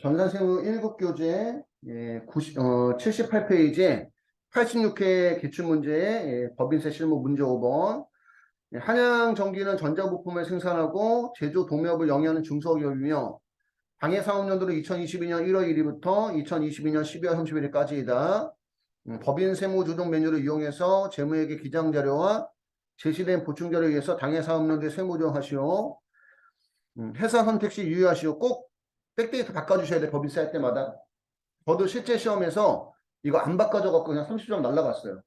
전산세무 1급 교재 78페이지에 86회 기출문제에 법인세 실무 문제 5번. 한양전기는 전자부품을 생산하고 제조 동업을 영위하는 중소기업이며 당해사업연도로 2022년 1월 1일부터 2022년 12월 31일까지이다. 법인 세무조정 메뉴를 이용해서 재무회계 기장자료와 제시된 보충자료에 의해서 당해사업연도에 세무조정하시오. 회사 선택 시 유의하시오. 꼭 백데이터 바꿔주셔야 돼. 법인세 할 때마다. 저도 실제 시험에서 이거 안 바꿔줘갖고 그냥 30점 날라갔어요.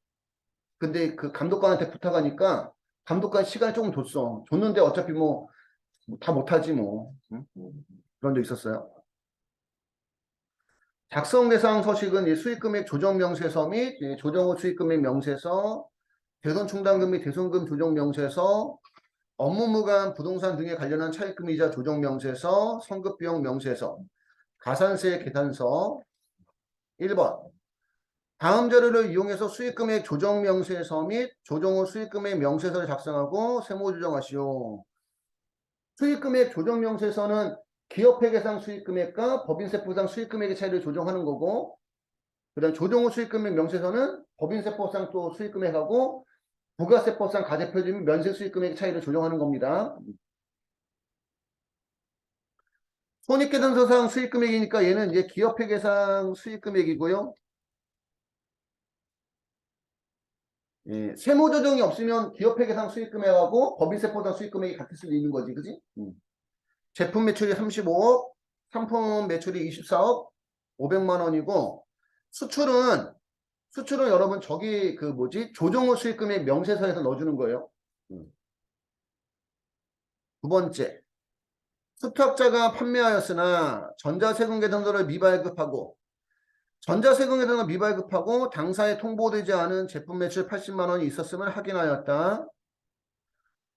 근데 그 감독관한테 부탁하니까 감독관 시간이 조금 줬는데 어차피 뭐 다 못하지 뭐. 응? 그런 적 있었어요. 작성 대상 서식은 수익금액 조정 명세서 및 조정 후 수익금액 명세서, 대손 충당금 및 대손금 조정 명세서, 업무 무관 부동산 등에 관련한 차입금이자 조정 명세서, 성급비용 명세서, 가산세 계산서. 1번. 다음 자료를 이용해서 수익금액 조정 명세서 및 조정 후 수익금액 명세서를 작성하고 세무 조정하시오. 수익금액 조정 명세서는 기업회계상 수익금액과 법인세법상 수익금액의 차이를 조정하는 거고, 그다음 조정 후 수익금액 명세서는 법인세법상 또 수익금액하고 부가세법상 가계표준 및 면세 수익금액의 차이를 조정하는 겁니다. 손익계산서상 수익금액이니까 얘는 이제 기업회계상 수익금액이고요. 세무조정이 없으면 기업회계상 수익금액하고 법인세법상 수익금액이 같을 수도 있는 거지, 그지? 제품 매출이 35억, 상품 매출이 24억 500만 원이고, 수출은 여러분 저기 그 뭐지? 조정 후 수익금액 명세서에서 넣어주는 거예요. 두 번째, 수탁자가 판매하였으나 전자세금계산서를 미발급하고 전자세금계산서 미발급하고 당사에 통보되지 않은 제품 매출 80만 원이 있었음을 확인하였다.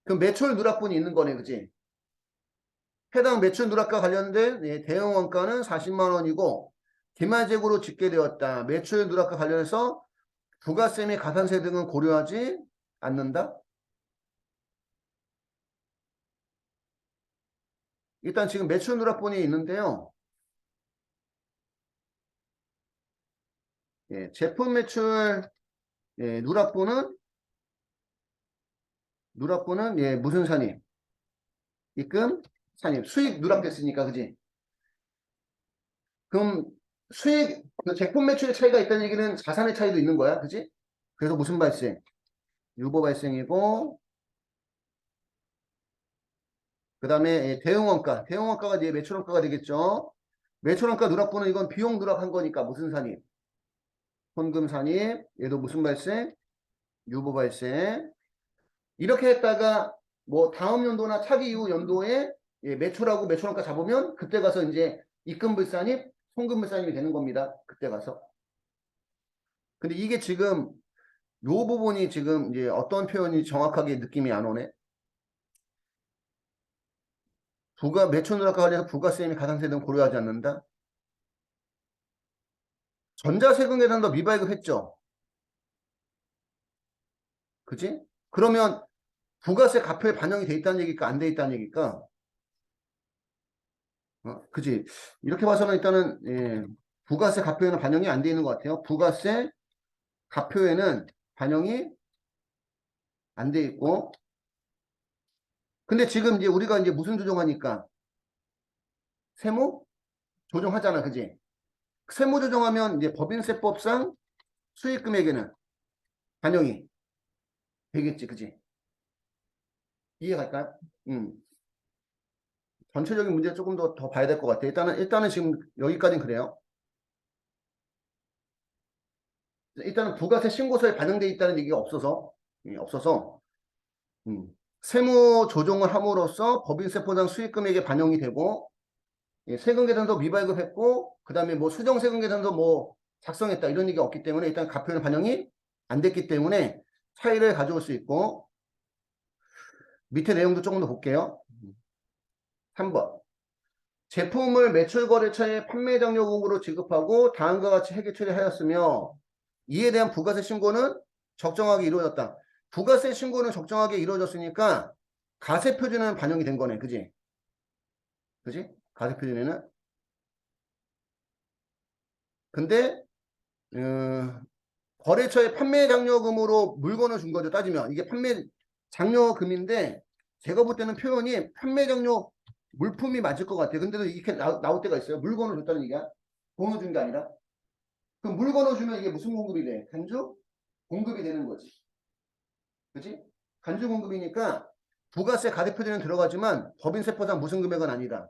그럼 매출 누락분이 있는 거네, 그지? 해당 매출 누락과 관련된 대응 원가는 40만 원이고 기말재고로 집계되었다. 매출 누락과 관련해서 부가세 및 가산세 등은 고려하지 않는다. 일단 지금 매출 누락분이 있는데요. 제품 매출 누락분은 무슨 산입? 입금 산입. 수익 누락됐으니까, 그지? 그럼 수익 그 제품 매출의 차이가 있다는 얘기는 자산의 차이도 있는 거야, 그지? 그래서 무슨 발생? 유보 발생이고, 그 다음에 대응원가. 대응원가가 이제 매출원가가 되겠죠. 매출원가 누락분은 이건 비용 누락한 거니까 무슨 산입? 현금 산입. 얘도 무슨 발생? 유보 발생. 이렇게 했다가 뭐 다음 연도나 차기 이후 연도에 매출하고 매출원가 잡으면 그때 가서 이제 입금불산입, 송금불산입이 되는 겁니다. 그때 가서. 근데 이게 지금 요 부분이 지금 이제 어떤 표현이 정확하게 느낌이 안 오네. 매출 누락과 관련해서 부가세 및 가산세 등 고려하지 않는다. 전자세금 계산도 미발급했죠. 그지? 그러면 부가세 가표에 반영이 돼 있다는 얘기일까 안 돼 있다는 얘기일까? 그지? 이렇게 봐서는 일단은 부가세 가표에는 반영이 안 돼 있는 것 같아요. 부가세 가표에는 반영이 안 돼 있고. 근데 지금 이제 우리가 이제 무슨 조정하니까 세무 조정하잖아, 그지? 세무 조정하면 이제 법인세법상 수익금액에는 반영이 되겠지, 그지? 이해갈까요? 전체적인 문제 조금 더 봐야 될 것 같아요. 일단은 지금 여기까지는 그래요. 일단은 부가세 신고서에 반영되어 있다는 얘기가 없어서, 음, 세무 조정을 함으로써 법인세포상 수익금액에 반영이 되고, 세금계산서 미발급했고, 그 다음에 뭐 수정세금계산서 뭐 작성했다 이런 얘기가 없기 때문에 일단 가표는 반영이 안 됐기 때문에 차이를 가져올 수 있고, 밑에 내용도 조금 더 볼게요. 3번. 제품을 매출거래처에 판매장려금으로 지급하고 다음과 같이 회계 처리하였으며 이에 대한 부가세 신고는 적정하게 이루어졌다. 부가세 신고는 적정하게 이루어졌으니까 가세표준은 반영이 된 거네. 그지? 그지? 가세표준에는. 근데 거래처에 판매 장려금으로 물건을 준 거죠. 따지면 이게 판매 장려금인데 제가 볼 때는 표현이 판매 장려 물품이 맞을 것 같아요. 근데도 이렇게 나올 때가 있어요. 물건을 줬다는 얘기야. 돈을 준 게 아니라. 그럼 물건을 주면 이게 무슨 공급이 돼? 간주 공급이 되는 거지. 그지? 간주 공급이니까 부가세 가대표되는 들어가지만 법인세법상 무슨 금액은 아니다.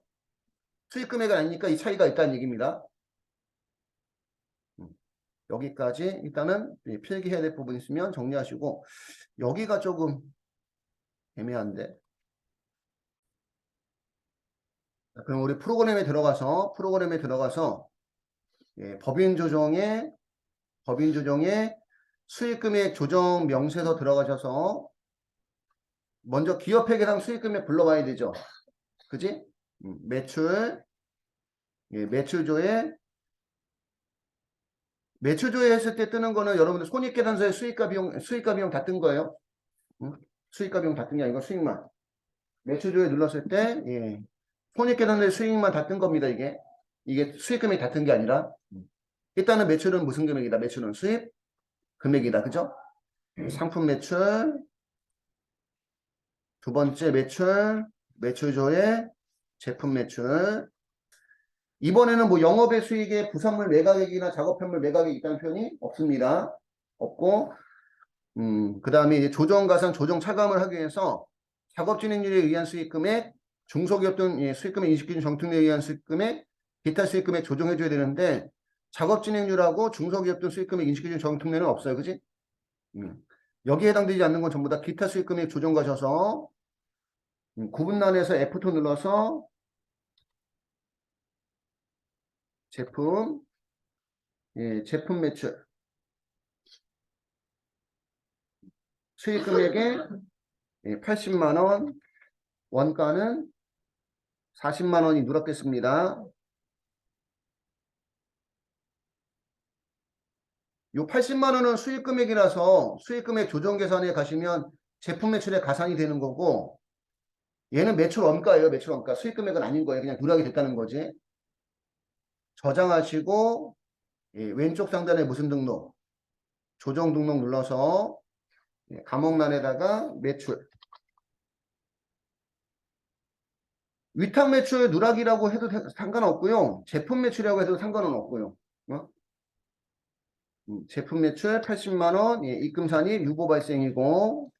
수익 금액은 아니니까 이 차이가 있다는 얘기입니다. 여기까지 일단은 필기해야 될 부분 있으면 정리하시고 여기가 조금 애매한데. 그럼 우리 프로그램에 들어가서 법인 조정에 수익금액 조정 명세서 들어가셔서 먼저 기업회계상 수익금액 불러봐야 되죠. 그지? 매출조회 했을 때 뜨는 거는 여러분들 손익계산서에 수익과 비용 다 뜬 거예요. 수익과 비용 다 뜬 게 아니고 수익만. 매출조회 눌렀을 때, 손익계산서에 수익만 다 뜬 겁니다, 이게. 이게 수익금액이 다 뜬 게 아니라. 일단은 매출은 무슨 금액이다? 매출은 수입 금액이다. 그죠? 상품 매출, 두 번째 매출조회, 제품 매출. 이번에는 뭐 영업의 수익에 부산물 매각액이나 작업현물 매각액 있다는 표현이 없습니다. 없고, 그 다음에 이제 조정가상 조정 차감을 하기 위해서 작업 진행률에 의한 수익금액, 중소기업 등 수익금액 인식기준 정특례에 의한 수익금액, 기타 수익금액 조정해줘야 되는데 작업 진행률하고 중소기업 등 수익금액 인식기준 정특례는 없어요. 그지? 여기에 해당되지 않는 건 전부 다 기타 수익금액 조정 가셔서 구분란에서 F2 눌러서 제품, 제품 매출, 수익금액에 80만 원, 원가는 40만 원이 누락됐습니다. 요 80만 원은 수익금액이라서 수익금액 조정 계산에 가시면 제품 매출에 가산이 되는 거고 얘는 매출 원가예요. 매출 원가. 수익금액은 아닌 거예요. 그냥 누락이 됐다는 거지. 저장하시고 왼쪽 상단에 무슨 등록? 조정 등록 눌러서 감옥란에다가 매출. 위탁 매출 누락이라고 해도 상관없고요. 제품 매출이라고 해도 상관은 없고요. 제품 매출 80만 원, 입금 산입 유보 발생이고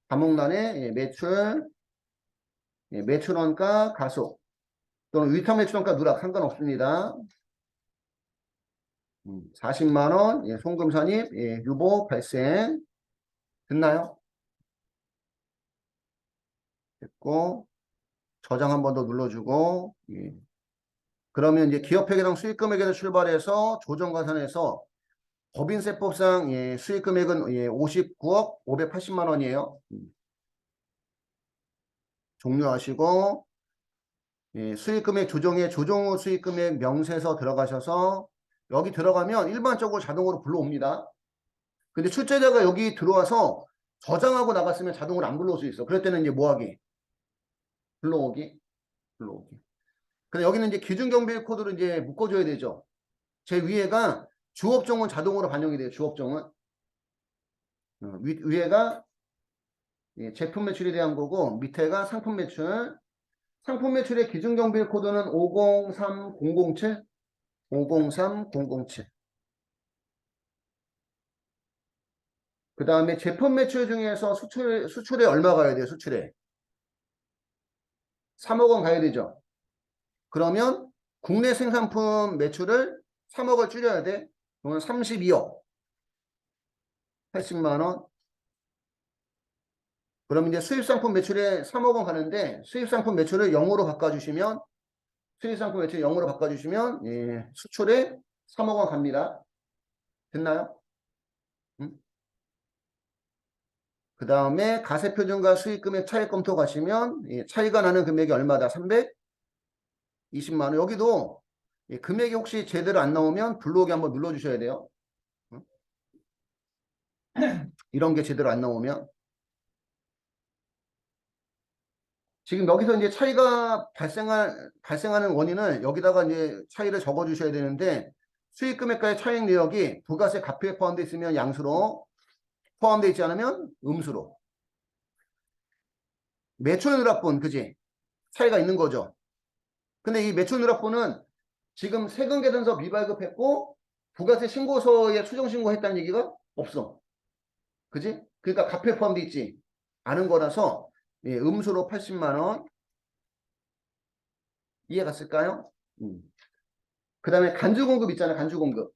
감옥란에 매출 원가 가속 또는 위탁 매출 원가 누락 상관없습니다. 40만 원, 송금 산입 유보 발생 됐나요? 됐고 저장 한 번 더 눌러주고 그러면 이제 기업회계상 수익금액에서 출발해서 조정가산에서 법인세법상 수익금액은 59억 580만 원이에요. 종료하시고 수익금액 조정에 조정후 수익금액 명세서 들어가셔서 여기 들어가면 일반적으로 자동으로 불러옵니다. 근데 출제자가 여기 들어와서 저장하고 나갔으면 자동으로 안 불러올 수 있어. 그럴 때는 이제 뭐하기? 불러오기. 근데 여기는 이제 기준경비일 코드를 이제 묶어줘야 되죠. 제 위에가 주업종은 자동으로 반영이 돼요. 주업종은. 위에가 제품 매출에 대한 거고 밑에가 상품 매출. 상품 매출의 기준경비일 코드는 503007. 503007. 그 다음에 제품 매출 중에서 수출에 얼마 가야 돼요? 수출에. 3억 원 가야 되죠. 그러면 국내 생산품 매출을 3억을 줄여야 돼. 그러면 32억. 80만 원. 그럼 이제 수입상품 매출에 3억 원 가는데 수입상품 매출을 0으로 바꿔주시면 수입상품 매출 0으로 바꿔주시면 수출에 3억 원 갑니다. 됐나요? 그 다음에 가세표준과 수익금액 차익 검토 가시면 차이가 나는 금액이 얼마다? 320만 원. 여기도 금액이 혹시 제대로 안 나오면 불러오기 한번 눌러주셔야 돼요. 이런 게 제대로 안 나오면. 지금 여기서 이제 차이가 발생하는 원인을 여기다가 이제 차이를 적어 주셔야 되는데 수익 금액과의 차익 내역이 부가세 가표에 포함되어 있으면 양수로, 포함되어 있지 않으면 음수로. 매출 누락분, 그지? 차이가 있는 거죠. 근데 이 매출 누락분은 지금 세금 계산서 미발급했고 부가세 신고서에 추정 신고했다는 얘기가 없어. 그지? 그러니까 가표에 포함되어 있지 않은 거라서 예, 음수로 80만 원. 이해 갔을까요? 그 다음에 간주공급 있잖아요. 간주공급.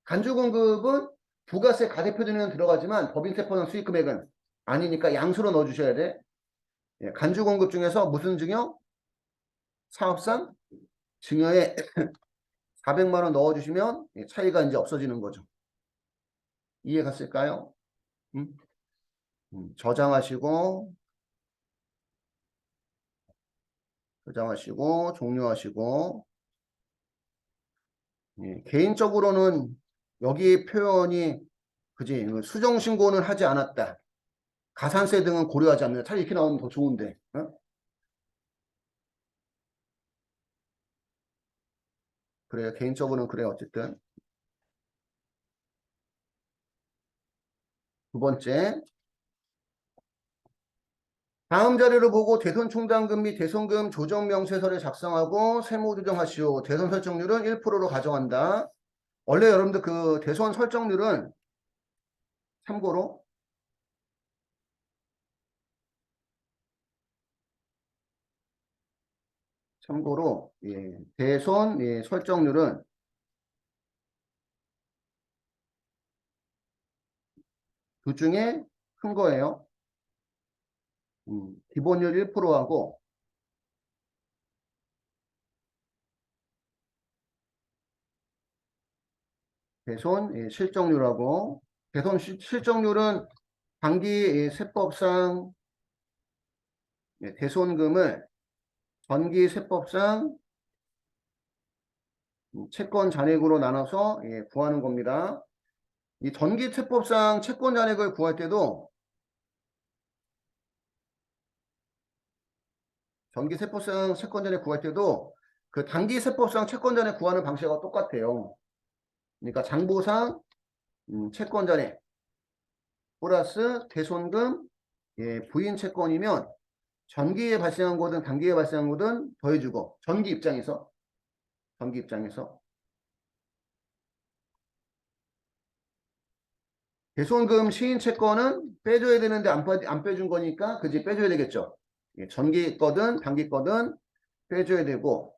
간주공급은 부가세 가대표준에는 들어가지만 법인세 포함 수익금액은 아니니까 양수로 넣어주셔야 돼. 예, 간주공급 중에서 무슨 증여? 사업상 증여에 400만 원 넣어주시면 예, 차이가 이제 없어지는 거죠. 이해 갔을까요? 음? 저장하시고 종료하시고 예, 개인적으로는 여기 표현이 그지 수정신고는 하지 않았다. 가산세 등은 고려하지 않는다. 차라리 이렇게 나오면 더 좋은데. 어? 그래요. 개인적으로는 그래요. 어쨌든. 두 번째. 다음 자료를 보고 대손 충당금 및 대손금 조정 명세서를 작성하고 세무 조정하시오. 대손 설정률은 1%로 가정한다. 원래 여러분들 그 대손 설정률은 참고로 예, 대손 예, 설정률은 둘 중에 큰 거예요. 기본율 1%하고 대손 예, 실적률하고 대손 실적률은 당기 예, 세법상 예, 대손금을 전기 세법상 채권 잔액으로 나눠서 예, 구하는 겁니다. 이 전기 세법상 채권 잔액을 구할 때도 전기 세법상 채권 잔액 구할 때도 그 단기 세법상 채권 잔액 구하는 방식과 똑같아요. 그러니까 장부상 채권 잔액 플러스 대손금 예, 부인 채권이면 전기에 발생한 거든 단기에 발생한 거든 더해주고 전기 입장에서 대손금 시인 채권은 빼줘야 되는데 안 빼준 거니까 그지 빼줘야 되겠죠. 예, 전기 거든 단기 거든 빼줘야 되고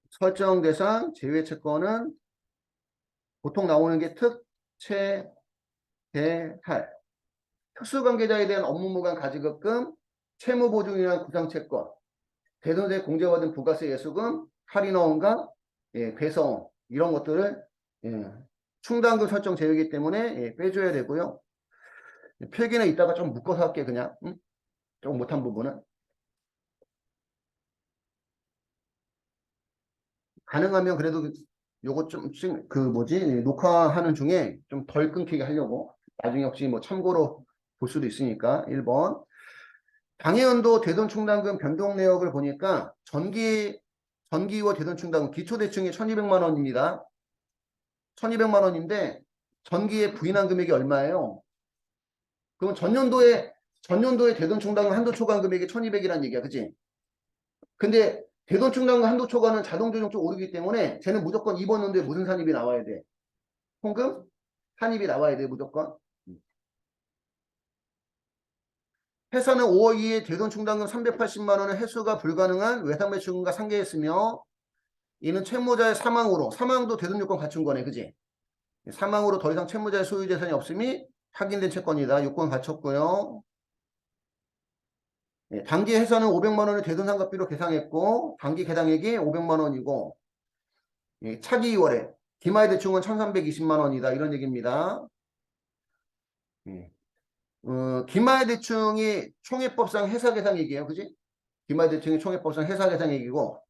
설정 대상 제외 채권은 보통 나오는 게 특, 채, 대, 할. 특수관계자에 대한 업무무관 가지급금, 채무보증이나 구상채권, 대손세 공제받은 부가세 예수금, 할인허가, 예, 배성 이런 것들을 예, 충당금 설정 제외이기 때문에 예, 빼줘야 되고요. 필기는 이따가 좀 묶어서 할게 그냥 조금 못한 부분은 가능하면 그래도 요거 좀 그 뭐지 녹화하는 중에 좀 덜 끊기게 하려고 나중에 혹시 뭐 참고로 볼 수도 있으니까 1번 당해연도 대손충당금 변동 내역을 보니까 전기와 대손충당금 기초대충이 1200만 원입니다. 1200만 원인데 전기에 부인한 금액이 얼마예요? 그럼 전년도에 대손충당금 한도 초과 금액이 1200이라는 얘기야. 그치? 근데 대손충당금 한도 초과는 자동조정 쪽 오르기 때문에 쟤는 무조건 이번 연도에 무슨 산입이 나와야 돼? 홍금? 산입이 나와야 돼 무조건. 회사는 5월 2일 대손충당금 380만 원의 회수가 불가능한 외상매출금과 상계했으며 이는 채무자의 사망으로 사망도 대손요건 갖춘 거네. 그지? 사망으로 더 이상 채무자의 소유재산이 없음이 확인된 채권이다. 요건 갖췄고요. 예, 단기 회사는 500만 원을 대손상각비로 계상했고 단기 계당액이 500만 원이고 예, 차기 2월에 기말 대충은 1320만 원이다. 이런 얘기입니다. 예. 기말 대충이 총회법상 회사 계상액이에요. 그지? 기말 대충이 총회법상 회사 계상액이고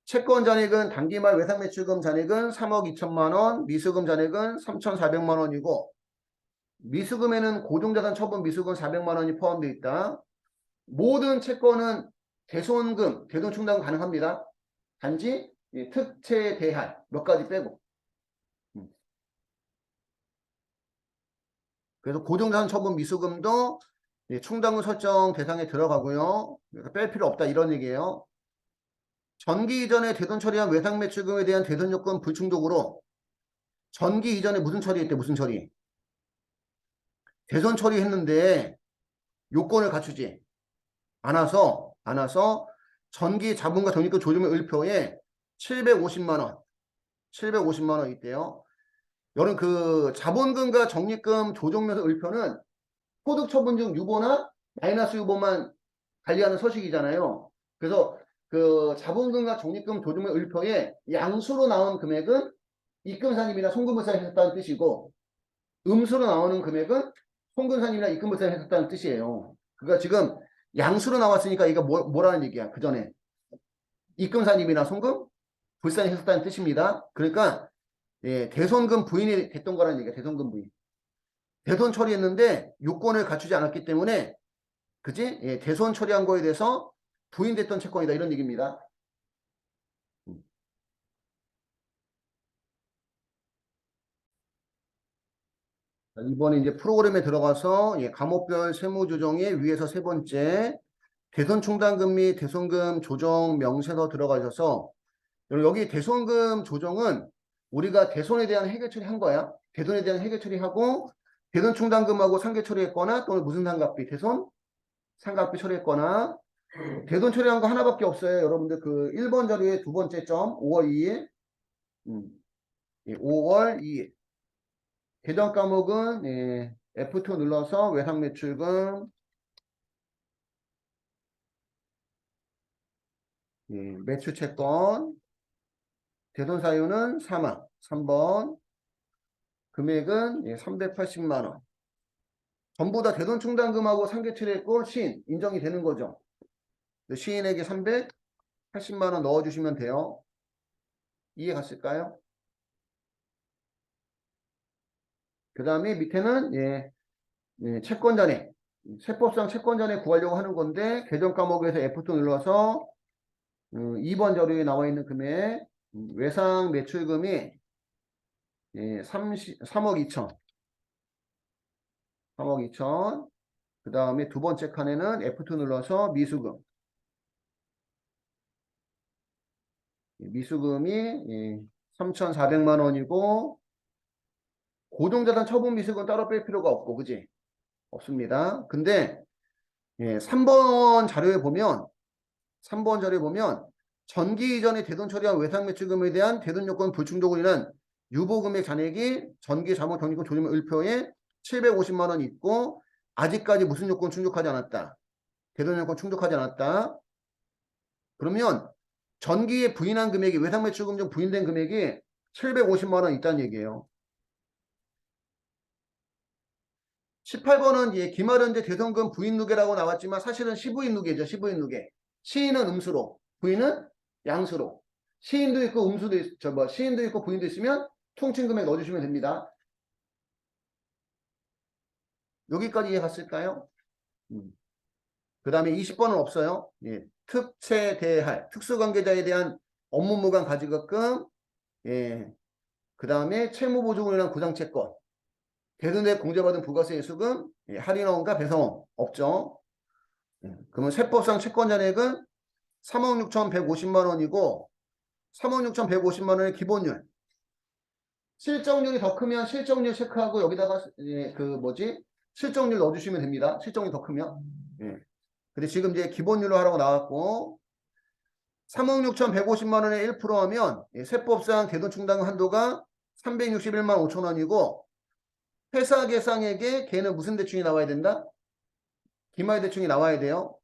채권 잔액은 단기말 외상매출금 잔액은 3억 2천만 원, 미수금 잔액은 3,400만 원이고 미수금에는 고정자산 처분 미수금 400만 원이 포함되어 있다. 모든 채권은 대손금, 대손충당 가능합니다. 단지 특채 대할 몇 가지 빼고. 음. 그래서 고정자산 처분 미수금도 충당금 설정 대상에 들어가고요. 그러니까 뺄 필요 없다 이런 얘기예요. 전기 이전에 대손 처리한 외상 매출금에 대한 대손 요건 불충족으로 전기 이전에 무슨 처리했대? 무슨 처리? 대손 처리했는데 요건을 갖추지 않아서 전기 자본과 적립금 조정의 을표에 750만 원, 750만 원 있대요. 여러분 그 자본금과 적립금 조정면서 을표는 소득처분 중 유보나 마이너스 유보만 관리하는 서식이잖아요. 그래서 그 자본금과 적립금 조정의 을표에 양수로 나온 금액은 입금사님이나 송금부사에 했다는 뜻이고 음수로 나오는 금액은 송금사님이나 입금부사에 했다는 뜻이에요. 그러니까 지금 양수로 나왔으니까 이거 뭐라는 얘기야? 그 전에 입금사님이나 송금 불산이 했었다는 뜻입니다. 그러니까 대손금 부인이 됐던 거라는 얘기야. 대손금 부인. 대손 처리했는데 요건을 갖추지 않았기 때문에 그지? 대손 처리한 거에 대해서 부인됐던 채권이다 이런 얘기입니다. 이번에 이제 프로그램에 들어가서 과목별 세무조정의 위에서 세 번째 대손 충당금 및 대손금 조정 명세서 들어가셔서 여기 대손금 조정은 우리가 대손에 대한 해결 처리한 거야. 대손에 대한 해결 처리하고 대손 충당금하고 상계 처리했거나 또는 무슨 상각비 대손 상각비 처리했거나 대손 처리한 거 하나밖에 없어요. 여러분들 그 1번 자료의 두 번째 점 5월 2일 5월 2일 계정 과목은 F2 눌러서 외상 매출금 매출 채권 대손 사유는 사망 3번 금액은 380만 원 전부 다 대손 충당금하고 상계 처리했고 시인 인정이 되는 거죠. 시인에게 380만 원 넣어주시면 돼요. 이해 갔을까요? 그 다음에 밑에는 채권 잔액 세법상 채권 잔액 구하려고 하는 건데 계정 과목에서 F2 눌러서 2번 자료에 나와 있는 금액 외상 매출금이 3억 2천 3억 2천 그 다음에 두 번째 칸에는 F2 눌러서 미수금이 3,400만 원이고 고정자산 처분 미수금 따로 뺄 필요가 없고 그지? 없습니다. 근데 3번 자료에 보면 전기 이전에 대손 처리한 외상 매출금에 대한 대손 요건 불충족으로 인한 유보금액 잔액이 전기 자본 적립금 조정 을표에 750만 원 있고 아직까지 무슨 요건 충족하지 않았다. 대손 요건 충족하지 않았다. 그러면 전기에 부인한 금액이 외상 매출금 중 부인된 금액이 750만 원 있다는 얘기예요. 18번은 기말현재 대손금 부인 누계라고 나왔지만 사실은 시부인 누계죠. 시부인 누계. 시인은 음수로, 부인은 양수로. 시인도 있고 음수도 시인도 있고 부인도 있으면 통칭 금액 넣어주시면 됩니다. 여기까지 이해 갔을까요? 그 다음에 20번은 없어요. 특채 대할, 특수관계자에 대한 업무무관 가지급금, 그 다음에 채무보증으로 인한 구상채권, 대손에 공제받은 부가세 예수금, 할인원과 배상원 없죠. 그러면 세법상 채권 잔액은 3억 6,150만 원이고 3억 6,150만 원의 기본율. 실적률이 더 크면 실적률 체크하고 여기다가 실적률 넣어주시면 됩니다. 실적률이 더 크면. 근데 지금 이제 기본율로 하라고 나왔고 3억 6,150만 원에 1% 하면 세법상 대손 충당 한도가 361만 5천 원이고 회사 계상액에 걔는 무슨 대충이 나와야 된다? 기말 대충이 나와야 돼요.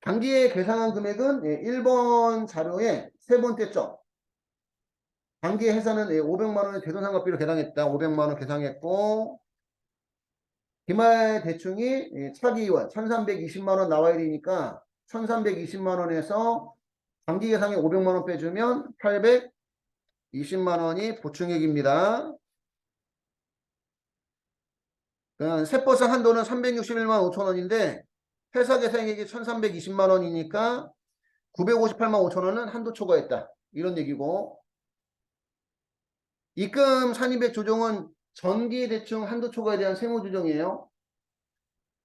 당기에 계상한 금액은 1번 자료의 세 번째 점. 당기의 회사는 500만 원의 대손상각비로 계상했다. 500만 원 계상했고 기말 대충이 차기이원 1320만 원 나와야 되니까 1320만 원에서 당기 계상에 500만 원 빼주면 820만 원이 보충액입니다. 세법상 한도는 361만 5천 원인데 회사 계상액이 1320만 원이니까 958만 5천 원은 한도 초과했다. 이런 얘기고 입금 산입액 조정은 전기대충 한도 초과에 대한 세무조정이에요.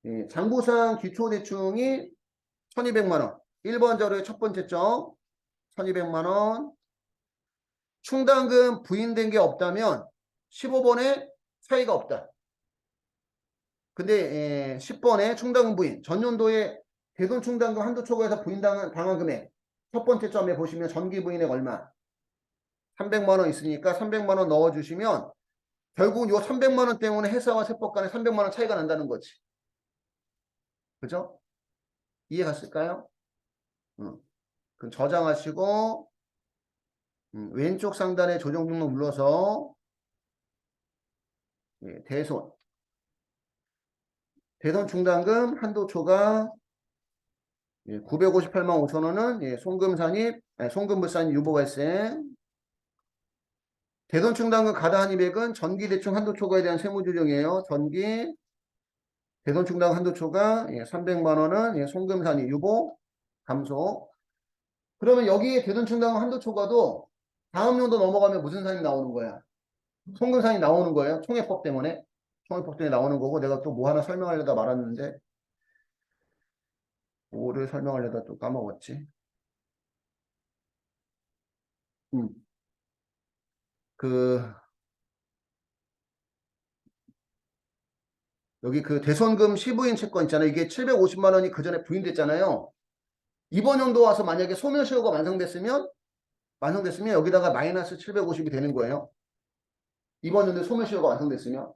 예, 장부상 기초대충이 1200만 원. 1번 자료의 첫 번째 점 1200만 원. 충당금 부인된 게 없다면 15번에 차이가 없다. 근데 10번에 충당금 부인. 전년도에 대손 충당금 한도 초과해서 부인당한 금액. 첫 번째 점에 보시면 전기 부인액 얼마? 300만 원 있으니까 300만 원 넣어주시면 결국 요 300만 원 때문에 회사와 세법 간에 300만 원 차이가 난다는 거지. 그죠? 이해 갔을까요? 그럼 저장하시고 왼쪽 상단에 조정 등록 눌러서 예, 대손 충당금 한도 초과 958만 5천 원은 예, 송금불산 유보 발생. 대손 충당금 가다 한입액은 전기대충 한도 초과에 대한 세무조정이에요. 대손 충당금 한도 초과 300만 원은 예, 송금산입 유보 감소. 그러면 여기에 대손 충당금 한도 초과도 다음 연도 넘어가면 무슨 산이 나오는 거야? 송금산이 나오는 거예요. 총회법 때문에. 총회법 때문에 나오는 거고 내가 또 뭐 하나 설명하려다 말았는데 뭐를 설명하려다 또 까먹었지. 음, 그 여기 그 대손금 시부인 채권 있잖아요. 이게 750만 원이 그 전에 부인됐잖아요. 이번 연도 와서 만약에 소멸시효가 완성됐으면 여기다가 마이너스 750이 되는 거예요. 이번 연도에 소멸시효가 완성됐으면.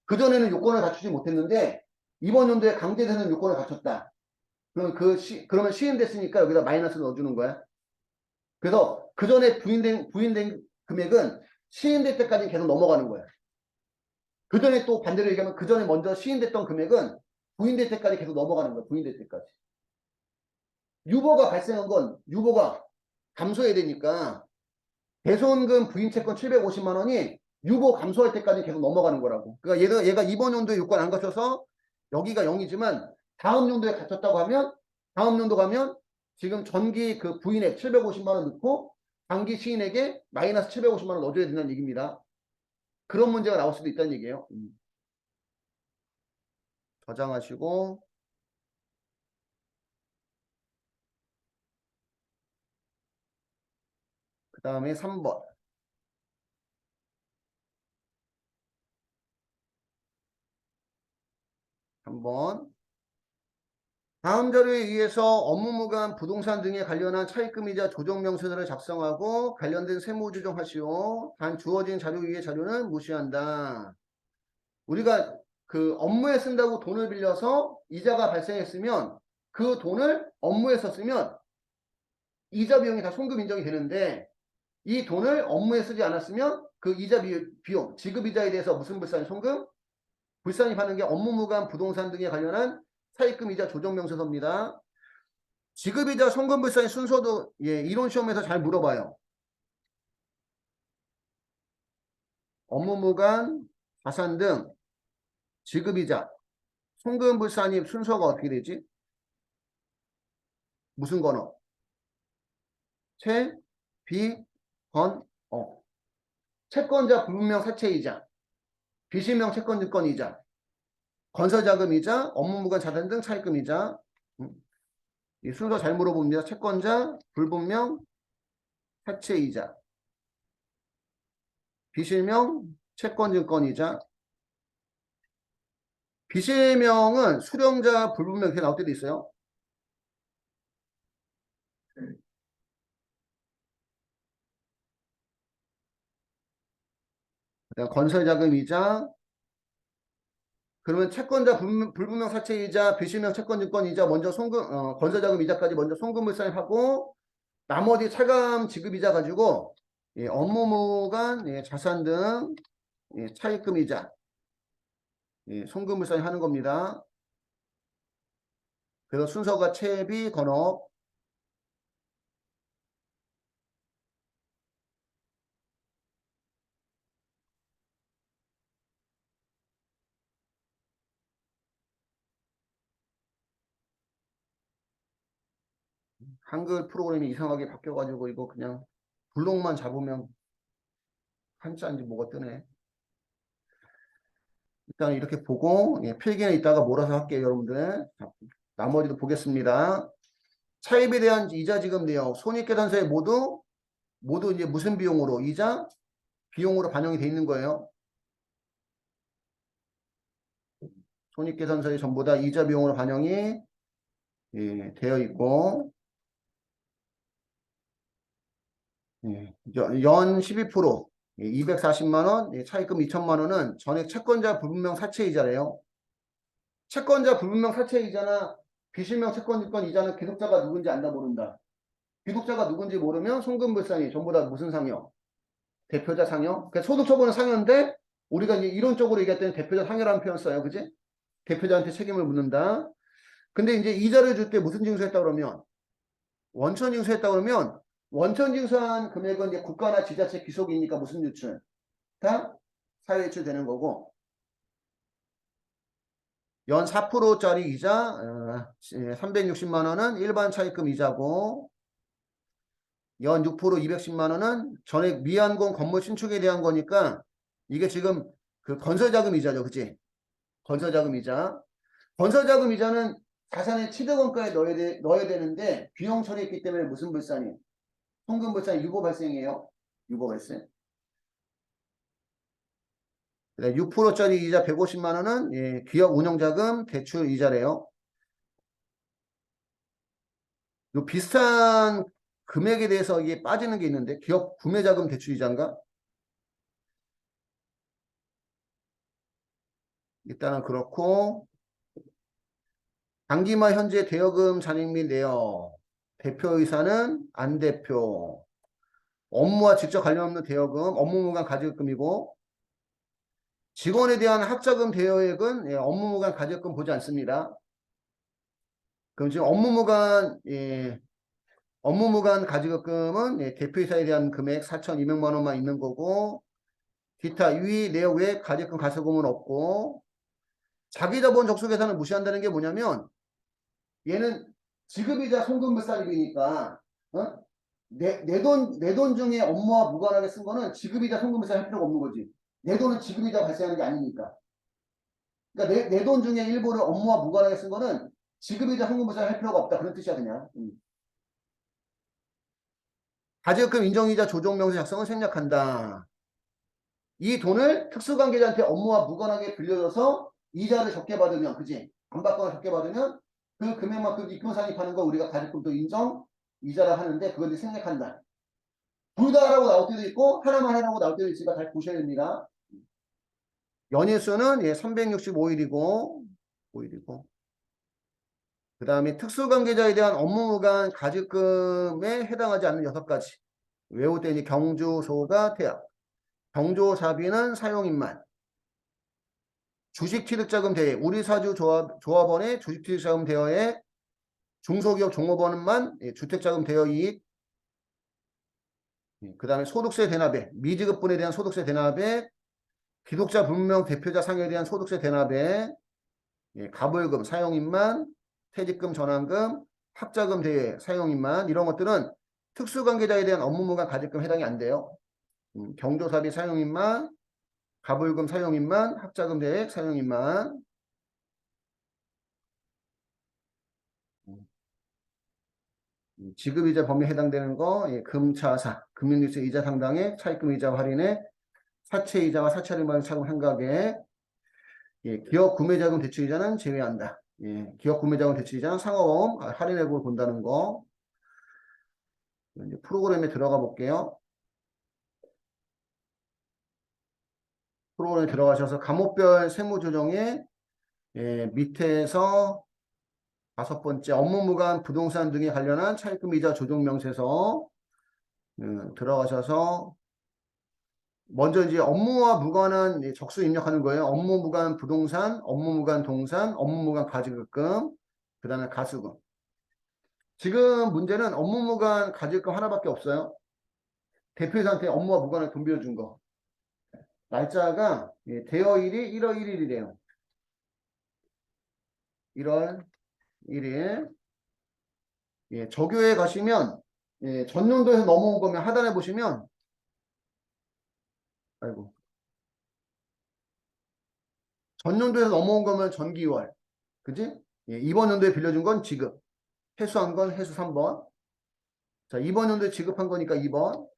그전에는 요건을 갖추지 못했는데 이번 연도에 강제되는 요건을 갖췄다. 그러면 시행됐으니까 여기다 마이너스 넣어주는 거야. 그래서 그 전에 부인된 금액은 시행될 때까지 계속 넘어가는 거야. 그 전에 또 반대로 얘기하면 그 전에 먼저 시행됐던 금액은 부인될 때까지 계속 넘어가는 거야. 부인될 때까지. 유보가 발생한 건 유보가 감소해야 되니까 대손금 부인채권 750만 원이 유보 감소할 때까지 계속 넘어가는 거라고. 그러니까 얘가 이번 연도에 요건 안 갖춰서 여기가 0이지만 다음 연도에 갖췄다고 하면 다음 연도 가면 지금 전기 그 부인액 750만 원 넣고 단기 시인에게 마이너스 750만 원 넣어줘야 된다는 얘기입니다. 그런 문제가 나올 수도 있다는 얘기예요. 저장하시고 그 다음에 3번. 3번. 다음 자료에 의해서 업무무관 부동산 등에 관련한 차입금이자 조정명세서를 작성하고 관련된 세무조정하시오. 단 주어진 자료 위의 자료는 무시한다. 우리가 그 업무에 쓴다고 돈을 빌려서 이자가 발생했으면 그 돈을 업무에 썼으면 이자 비용이 다 송금 인정이 되는데 이 돈을 업무에 쓰지 않았으면 그 이자 비용, 지급이자에 대해서 무슨 불산 송금? 불산이 받는 게 업무무관 부동산 등에 관련한 차입금이자 조정명세서입니다. 지급이자 송금불산의 순서도 예, 이론 시험에서 잘 물어봐요. 업무무관, 자산 등 지급이자 송금불산이 순서가 어떻게 되지? 무슨 건어? 채, 비, 건, 어. 채권자 불분명 사채이자, 비실명 채권증권이자, 건설자금이자, 업무무관 자산 등 차입금이자. 이 순서 잘 물어봅니다. 채권자, 불분명, 사채이자, 비실명, 채권증권이자. 비실명은 수령자, 불분명 이렇게 나올 때도 있어요. 건설자금이자, 그러면 채권자 불분명 사채이자, 비실명 채권증권이자 먼저 건설자금 이자까지 먼저 송금물산입하고 나머지 차감 지급이자 가지고 예, 업무무관 예, 자산 등 예, 차입금이자 예, 송금물산입하는 겁니다. 그래서 순서가 채비 건업. 한글 프로그램이 이상하게 바뀌어가지고 이거 그냥 블록만 잡으면 한자인지 뭐가 뜨네. 일단 이렇게 보고 필기는 이따가 몰아서 할게요, 여러분들. 자, 나머지도 보겠습니다. 차입에 대한 이자 지급 내역, 손익계산서에 모두 이제 무슨 비용으로 이자 비용으로 반영이 돼 있는 거예요. 손익계산서에 전부 다 이자 비용으로 반영이 되어 있고 연 12%, 240만 원, 차입금 2천만 원은 전액 채권자 불분명 사채이자래요. 채권자 불분명 사채이자나 비실명 채권권 이자는 귀독자가 누군지 안다 모른다. 귀독자가 누군지 모르면 송금불상이 전부 다 무슨 상여? 대표자 상여. 그러니까 소득처분은 상여인데 우리가 이제 이론적으로 얘기할 때는 대표자 상여라는 표현 써요. 그지? 대표자한테 책임을 묻는다. 근데 이제 이자를 줄 때 무슨 징수했다 그러면 원천 징수했다 그러면 원천 징수한 금액은 이제 국가나 지자체 귀속이니까 무슨 유출? 다 사회 유출 되는 거고 연 4%짜리 이자 360만 원은 일반 차입금 이자고 연 6% 210만 원은 전액 미완공 건물 신축에 대한 거니까 이게 지금 그 건설자금 이자죠. 그치? 건설자금 이자. 건설자금 이자는 자산의 취득원가에 넣어야 되는데 비용 처리했기 때문에 무슨 불산이? 송금불산 유보 발생이에요. 유보 발생. 6%짜리 이자 150만 원은 기업 운영자금 대출 이자래요. 요 비슷한 금액에 대해서 이게 빠지는 게 있는데 기업 구매자금 대출 이자인가? 일단은 그렇고 당기마 현재 대여금 잔액 및 내역 대표이사는 안 대표 업무와 직접 관련 없는 대여금 업무무관 가지급금이고 직원에 대한 학자금 대여액은 업무무관 가지급금 보지 않습니다. 그럼 지금 업무무관 가지급금은 대표이사에 대한 금액 4,200만 원만 있는 거고 기타 위 내역 외 가지급금 가처금은 없고 자기자본 적수계산을 무시한다는 게 뭐냐면 얘는 지급이자 송금불산입이니까 내 돈 중에 업무와 무관하게 쓴 거는 지급이자 송금불산 할 필요가 없는 거지. 내 돈은 지급이자 발생하는 게 아니니까. 그러니까 내 돈 중에 일부를 업무와 무관하게 쓴 거는 지급이자 송금불산 할 필요가 없다. 그런 뜻이야 그냥. 가지급금 인정이자 조정명세 작성을 생략한다. 이 돈을 특수관계자한테 업무와 무관하게 빌려줘서 이자를 적게 받으면 그지? 안 받거나 적게 받으면 그 금액만큼 입금 상입하는 거 우리가 가지급금도 인정 이자라 하는데 그걸 생략한다. 둘 다 하라고 나올 때도 있고 하나만 하라고 나올 때도 있으니까 잘 보셔야 됩니다. 연일수는 365일이고 5일이고 그 다음에 특수관계자에 대한 업무무관 가지급금에 해당하지 않는 6가지 외울 때 이제 경주소가 태약 경조사비는 사용인만 주식취득자금 대회 우리사주 조합원의 주식취득자금 대여에 중소기업 종업원만 주택자금 대여 이익 그 다음에 소득세 대납에 미지급분에 대한 소득세 대납에 기독자 분명 대표자 상여에 대한 소득세 대납에 가불금 사용인만 퇴직금 전환금 학자금 대회 사용인만 이런 것들은 특수관계자에 대한 업무무관 가지금 해당이 안 돼요. 경조사비 사용인만 가불금 사용인만 학자금 대액 사용인만 지급이자 범위에 해당되는 거 금차사 금융리스 이자 상당액 차입금 이자 할인에 사채이자와 사채할인 차금 한가계 기업 구매자금 대출이자는 제외한다. 기업 구매자금 대출이자는 상호보험 할인액으로 본다는 거 이제 프로그램에 들어가 볼게요. 프로그램에 들어가셔서 과목별 세무조정에 밑에서 5번째 업무무관 부동산 등에 관련한 차입금이자 조정명세서 들어가셔서 먼저 이제 업무와 무관한 적수 입력하는 거예요. 업무무관 부동산, 업무무관 동산, 업무무관 가지급금, 그 다음에 가수금. 지금 문제는 업무무관 가지급금 하나밖에 없어요. 대표이사한테 업무와 무관하게 돈 빌려준 거. 날짜가 대여일이 1월 1일이래요. 1월 1일. 예, 적유에 가시면 예, 전년도에서 넘어온 거면 하단에 보시면 아이고 전년도에서 넘어온 거면 전기월 그지? 예, 이번 연도에 빌려준 건 지급 회수한 건 회수 3번 자 이번 연도에 지급한 거니까 2번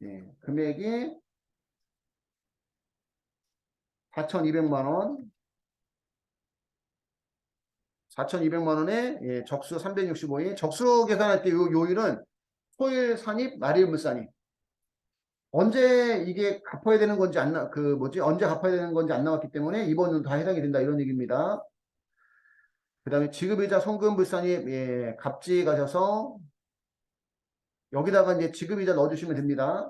예, 금액이 4,200만 원 4,200만 원에 예, 적수 365일 적수 계산할 때 요일은 토일 산입 말일 물산입 언제 이게 갚아야 되는 건지 그 뭐지 언제 갚아야 되는 건지 안 나왔기 때문에 이번 연도 다 해당이 된다 이런 얘기입니다. 그 다음에 지급이자 송금불산입 예, 갑지 가셔서 여기다가 이제 지급이자 넣어주시면 됩니다.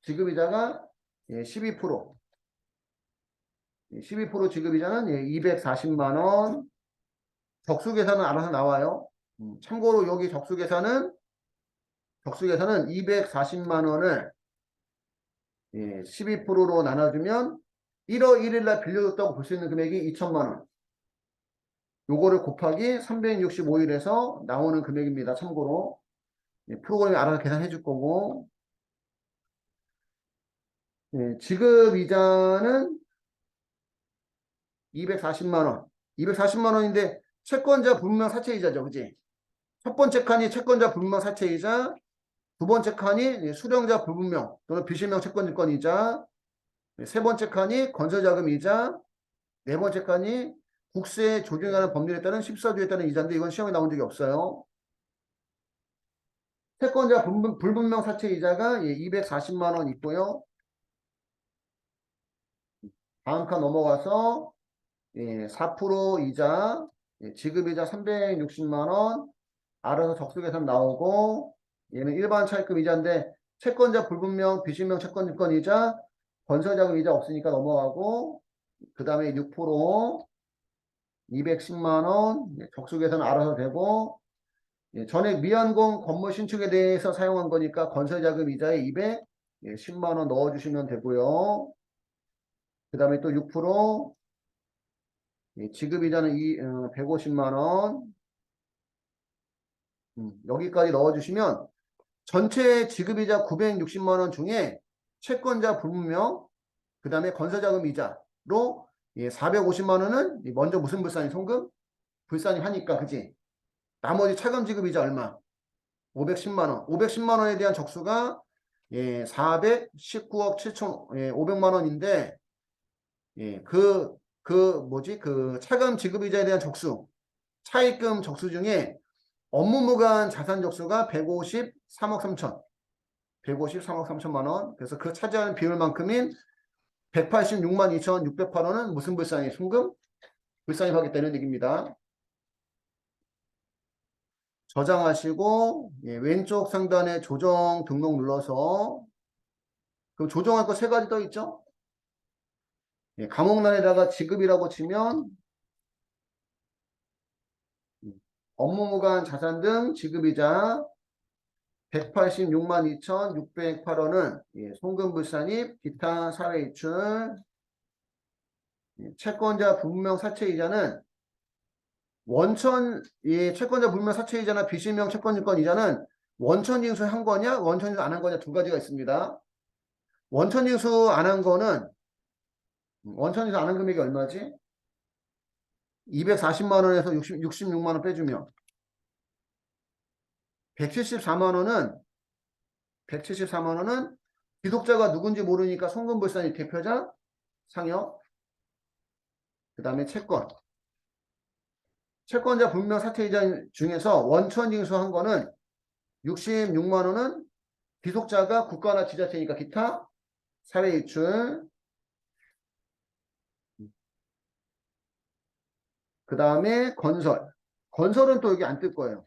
지급이자가 예, 12% 12% 지급이자는 예, 240만 원 적수 계산은 알아서 나와요. 참고로 여기 적수 계산은 240만 원을 예, 12%로 나눠주면 1월 1일 날 빌려줬다고 볼 수 있는 금액이 2천만 원. 요거를 곱하기 365일에서 나오는 금액입니다. 참고로 예, 프로그램이 알아서 계산해 줄 거고 예, 지급 이자는 240만 원. 240만 원인데 채권자 불분명 사채이자죠. 그지? 첫 번째 칸이 채권자 불분명 사채이자 두 번째 칸이 수령자 불분명 또는 비실명 채권증권이자 세 번째 칸이 건설자금이자 네 번째 칸이 국세 조정에 관한 법률에 따른 14조에 따른 이자인데 이건 시험에 나온 적이 없어요. 채권자 불분명 사채이자가 240만 원 있고요. 다음 칸 넘어가서 4% 이자 지급이자 360만 원 알아서 적수계산 나오고 얘는 일반 차입금 이자인데 채권자 불분명 비실명 채권증권이자 건설자금 이자 없으니까 넘어가고 그 다음에 6% 210만 원 적수계산 알아서 되고 전액 미완공 건물 신축에 대해서 사용한 거니까 건설자금 이자에 210만 원 넣어주시면 되고요. 그 다음에 또 6% 지급이자는 150만 원 여기까지 넣어주시면 전체 지급이자 960만 원 중에 채권자 불분명 그 다음에 건설자금 이자로 450만 원은 먼저 무슨 불산이 송금? 불산이 하니까 그지? 나머지 차감 지급이자 얼마? 510만 원. 510만 원에 대한 적수가 419억 7,500만 원인데 그 차감 지급이자에 대한 적수 차입금 적수 중에 업무무관 자산 적수가 153억 3천 153억 3천만 원 그래서 그 차지하는 비율만큼인 186만 2,608원은 무슨 불산이 송금? 불산이 하겠다는 얘기입니다. 저장하시고 왼쪽 상단에 조정 등록 눌러서 그럼 조정할 거 세 가지 떠 있죠? 감옥란에다가 지급이라고 치면 업무무관 자산 등 지급이자 186만 2,608원은 송금불산입 기타 사회이출 채권자 불분명 사채이자는 채권자 불분명 사채이자나 비실명 채권증권 이자는 원천징수 한 거냐 원천징수 안 한 거냐 두 가지가 있습니다. 원천징수 안 한 거는 원천징수 안 한 금액이 얼마지? 240만 원에서 66만 원 빼주면 174만 원은 기독자가 누군지 모르니까 송금불산이 대표자 상여 그 다음에 채권자 불분명 사채이자 중에서 원천징수한 거는 66만 원은 기속자가 국가나 지자체니까 기타 사회이출 그 다음에 건설은 또 여기 안 뜰 거예요.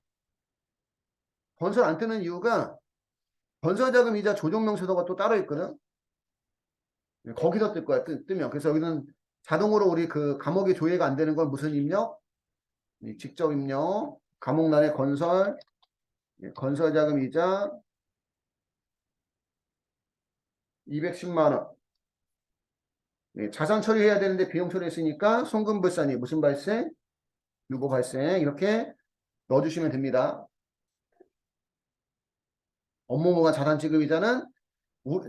건설 안 뜨는 이유가 건설자금 이자 조정명세서가 또 따로 있거든. 거기서 뜰 거야 뜨면 그래서 여기는 자동으로 우리 그 감옥에 조회가 안 되는 건 무슨 입력? 직접 입력 감옥란에 건설자금 이자 210만 원 자산 처리해야 되는데 비용 처리했으니까 송금불산이 무슨 발생? 유보 발생 이렇게 넣어주시면 됩니다. 업무무관 자산 지급이자는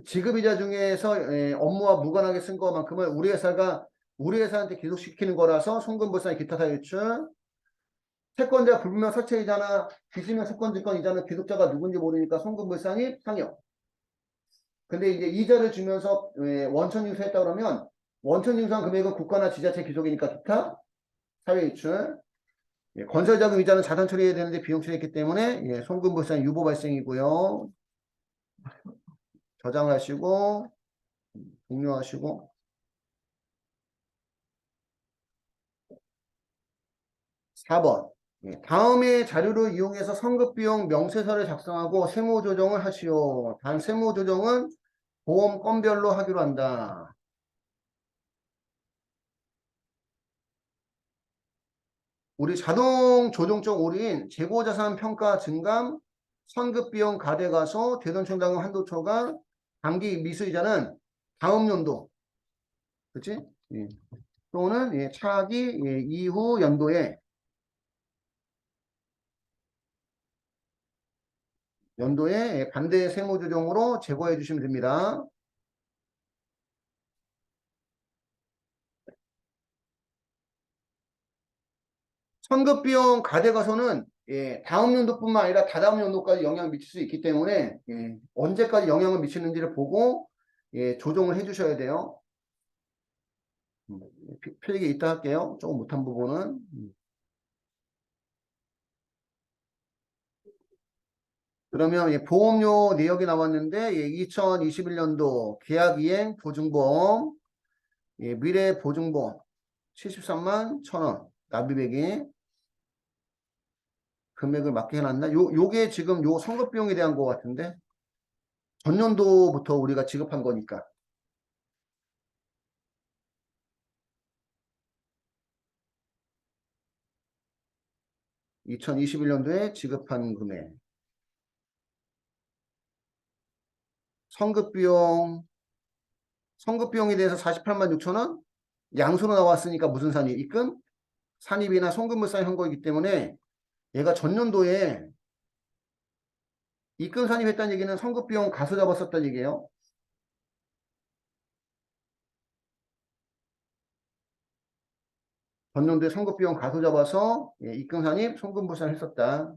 지급이자 중에서 업무와 무관하게 쓴 것만큼을 우리 회사한테 기속시키는 거라서 송금불상 기타 사유출. 채권자 불분명 사채이자나 비지명 채권증권이자는 기속자가 누군지 모르니까 송금불상이 상여. 근데 이제 이자를 주면서 원천 징수했다 그러면 원천 징수한 금액은 국가나 지자체 기속이니까 기타 사유이출. 건설자금 이자는 자산 처리해야 되는데 비용 처리했기 때문에 송금불상 유보 발생이고요. 저장하시고 종료하시고 4번. 다음의 자료를 이용해서 선급비용 명세서를 작성하고 세무조정을 하시오. 단 세무조정은 보험 건별로 하기로 한다. 우리 자동 조정적 오류인 재고자산 평가 증감, 선급비용 가대가소, 대손충당금 한도초과, 당기 미수이자는 다음 연도, 그치? 또는 차기 이후 연도에 반대 세무조정으로 제거해 주시면 됩니다. 선급비용 가대가소는 다음 연도뿐만 아니라 다다음 연도까지 영향을 미칠 수 있기 때문에 언제까지 영향을 미치는지를 보고 조정을 해주셔야 돼요. 필기 이따 할게요. 조금 못한 부분은. 그러면 보험료 내역이 나왔는데 2021년도 계약이행 보증보험 미래보증보험 73만 1,000원 납입액이 금액을 맞게 해놨나? 요게 지금 요 선급비용에 대한 것 같은데 전년도부터 우리가 지급한 거니까 2021년도에 지급한 금액 선급비용에 대해서 48만 6천 원 양수로 나왔으니까 무슨 산입? 입금? 산입이나 송금물상 한 거이기 때문에 얘가 전년도에 입금 산입했다는 얘기는 선급비용 가서 잡았었다는 얘기예요. 전년도에 선급비용 가서 잡아서 입금 산입, 송금물상 했었다.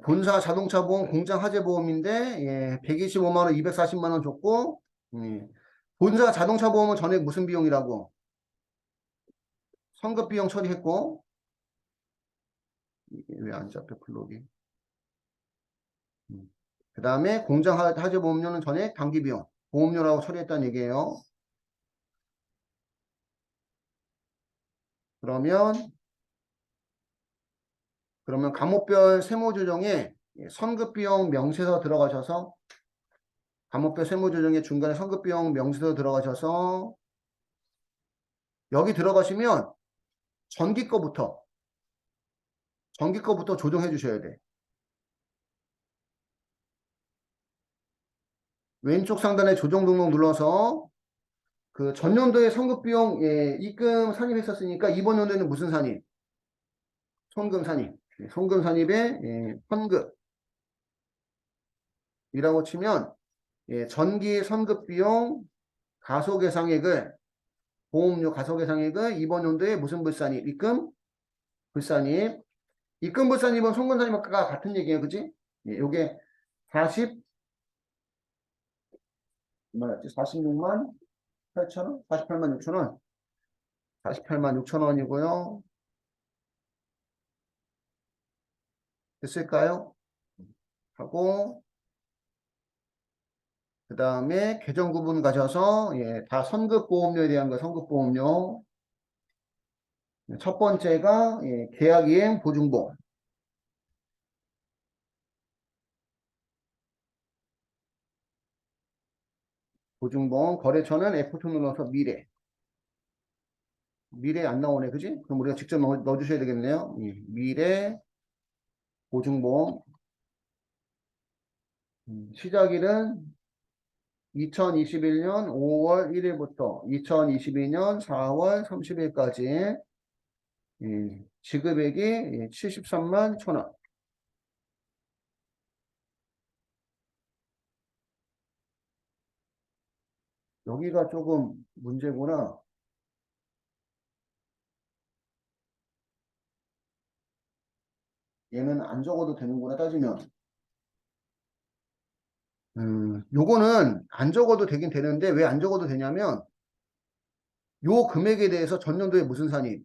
본사 자동차 보험, 공장 화재 보험인데 125만 원, 240만 원 줬고 본사 자동차 보험은 전액 무슨 비용이라고? 선급 비용 처리했고 이게 왜 안 잡혀 블록이? 그 다음에 공장 화재 보험료는 전액 단기 비용, 보험료라고 처리했다는 얘기예요. 그러면 감목별 세무조정에 선급비용 명세서 들어가셔서 감목별 세무조정에 중간에 선급비용 명세서 들어가셔서 여기 들어가시면 전기 거부터 조정해 주셔야 돼. 왼쪽 상단에 조정 등록 눌러서 그 전년도에 선급비용 입금 산입했었으니까 이번 연도에는 무슨 산입? 송금 산입. 송금 산입에 환급이라고 치면 전기 선급비용 가소계상액을 보험료 가소계상액을 이번 연도에 무슨 불산입? 입금 불산입. 입금 불산입은 송금 산입과 같은 얘기예요. 그지? 요게 46만 8천원? 48만 6천원? 48만 6천원이고요. 됐을까요? 하고 그 다음에 계정 구분 가셔서 다 선급보험료에 대한 거 선급보험료 첫 번째가 계약이행 보증보험 거래처는 F2 눌러서 미래 안 나오네 그지? 그럼 우리가 직접 넣어주셔야 되겠네요. 미래 보증보험 시작일은 2021년 5월 1일부터 2022년 4월 30일까지 지급액이 73만 1,000원. 여기가 조금 문제구나. 얘는 안 적어도 되는구나 따지면. 요거는 안 적어도 되긴 되는데 왜 안 적어도 되냐면 요 금액에 대해서 전년도에 무슨 산입?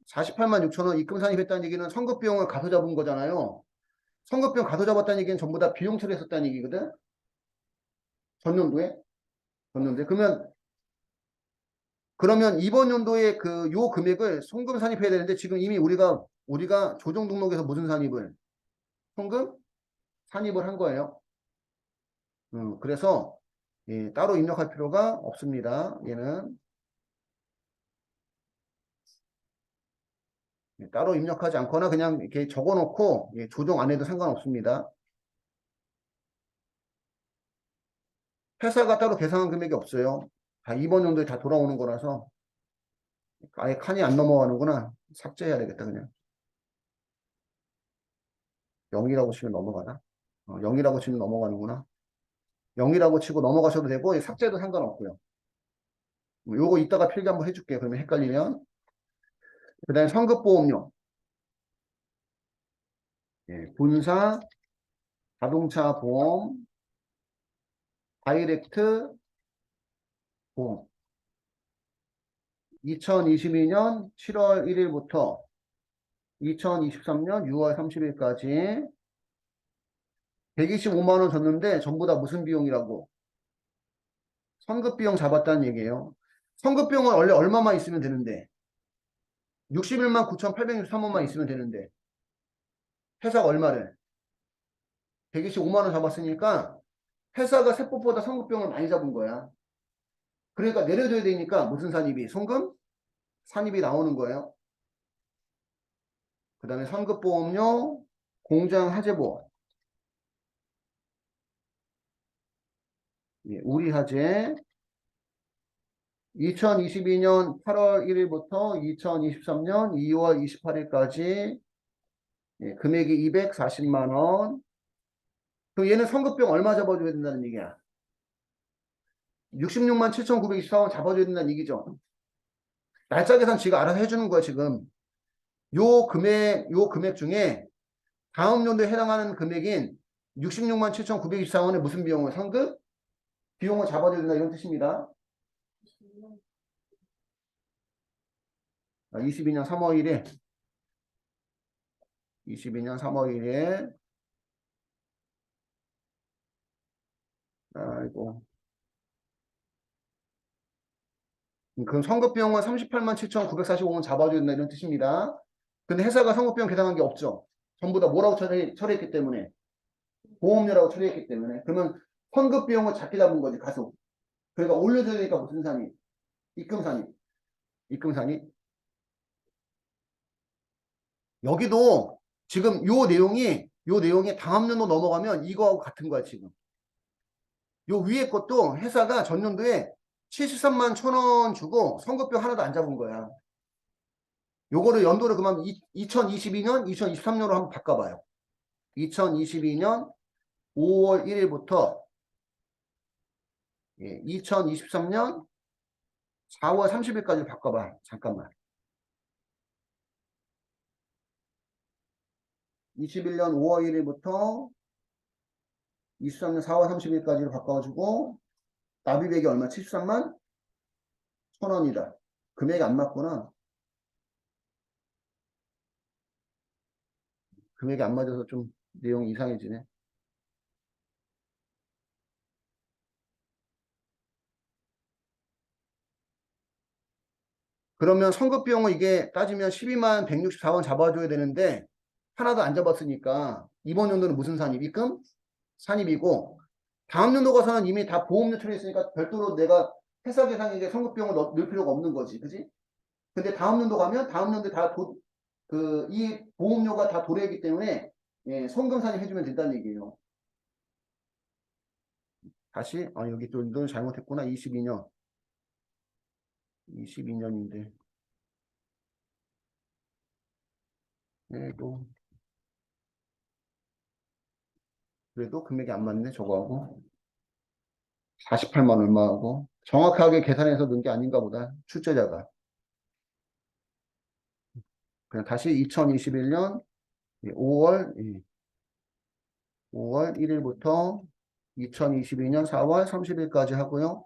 48만 6천 원 입금 산입했다는 얘기는 선급 비용을 가둬잡은 거잖아요. 선급 비용 가둬잡았다는 얘기는 전부 다 비용 처리했었다는 얘기거든. 전년도에. 전년도에. 그러면 이번 연도에 그 요 금액을 송금 산입해야 되는데 지금 이미 우리가 조정 등록에서 무슨 산입을 송금 산입을 한 거예요. 그래서 따로 입력할 필요가 없습니다. 얘는 따로 입력하지 않거나 그냥 이렇게 적어놓고 조정 안 해도 상관없습니다. 회사가 따로 계산한 금액이 없어요. 다 이번 연도에 다 돌아오는 거라서 아예 칸이 안 넘어가는구나. 삭제해야 되겠다 그냥. 0이라고 치면 넘어가나? 0이라고 치면 넘어가는구나. 0이라고 치고 넘어가셔도 되고 삭제도 상관없고요. 요거 이따가 필기 한번 해줄게요. 그러면 헷갈리면. 그 다음에 성급보험료. 본사, 자동차 보험, 다이렉트 보험. 2022년 7월 1일부터 2023년 6월 30일까지 125만 원 줬는데 전부 다 무슨 비용이라고? 선급 비용 잡았다는 얘기예요. 선급 비용은 원래 얼마만 있으면 되는데 61만 9,863원만 있으면 되는데 회사가 얼마를? 125만 원 잡았으니까 회사가 세법보다 선급 비용을 많이 잡은 거야. 그러니까 내려줘야 되니까 무슨 산입이? 송금? 산입이 나오는 거예요. 그 다음에 선급보험료, 공장하재보험. 우리하재 2022년 8월 1일부터 2023년 2월 28일까지 금액이 240만 원. 그럼 얘는 선급비용 얼마 잡아줘야 된다는 얘기야? 66만 7,924원 잡아줘야 된다는 얘기죠. 날짜 계산 지가 알아서 해주는 거야 지금. 요 금액 중에 다음 연도에 해당하는 금액인 66만 7,924원의 무슨 비용을 선급? 비용을 잡아줘야 된다 이런 뜻입니다. 22년 3월 1일 22년 3월 1일 아이고 그럼 선급비용은 38만 7,945원 잡아줘야 된다 이런 뜻입니다. 근데 회사가 선급비용 계산한 게 없죠. 전부 다 뭐라고 처리했기 때문에 보험료라고 처리했기 때문에 그러면 선급비용을 작게 잡은 거지 가속. 그러니까 올려줘야 되니까 무슨 산입? 입금산입. 입금산입. 여기도 지금 요 내용이 다음 년도 넘어가면 이거하고 같은 거야 지금. 요 위에 것도 회사가 전년도에 73만 1,000원 주고 선급비용 하나도 안 잡은 거야. 요거를 연도를 그만 2022년, 2023년으로 한번 바꿔봐요. 2022년 5월 1일부터 2023년 4월 30일까지 바꿔봐. 잠깐만. 21년 5월 1일부터 23년 4월 30일까지로 바꿔가지고 납입액이 얼마? 73만 1,000원이다. 금액이 안 맞구나. 금액이 안 맞아서 좀 내용이 이상해지네. 그러면 선급비용은 이게 따지면 12만 164원 잡아줘야 되는데 하나도 안 잡았으니까 이번 연도는 무슨 산입? 입금? 산입이고 다음 연도 가서는 이미 다 보험료 처리했으니까 별도로 내가 회사 계상액에 선급비용을 넣을 필요가 없는 거지. 그지? 근데 다음 연도 가면 다음 연도에 이 보험료가 다 도래했기 때문에 송금 산입 해주면 된다는 얘기예요. 다시, 여기 또 이건 잘못했구나. 22년. 22년인데. 네, 또, 그래도 금액이 안 맞네, 저거하고. 48만 얼마하고. 정확하게 계산해서 넣은 게 아닌가 보다. 출제자가. 그냥 다시 2021년 5월, 5월 1일부터 2022년 4월 30일까지 하고요.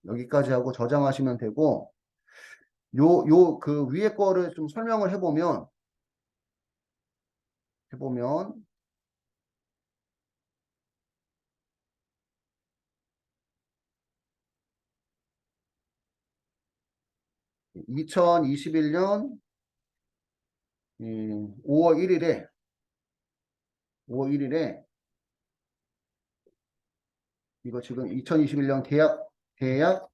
여기까지 하고 저장하시면 되고, 그 위에 거를 좀 설명을 해보면, 2021년 5월 1일에, 5월 1일에, 이거 지금 2021년 대약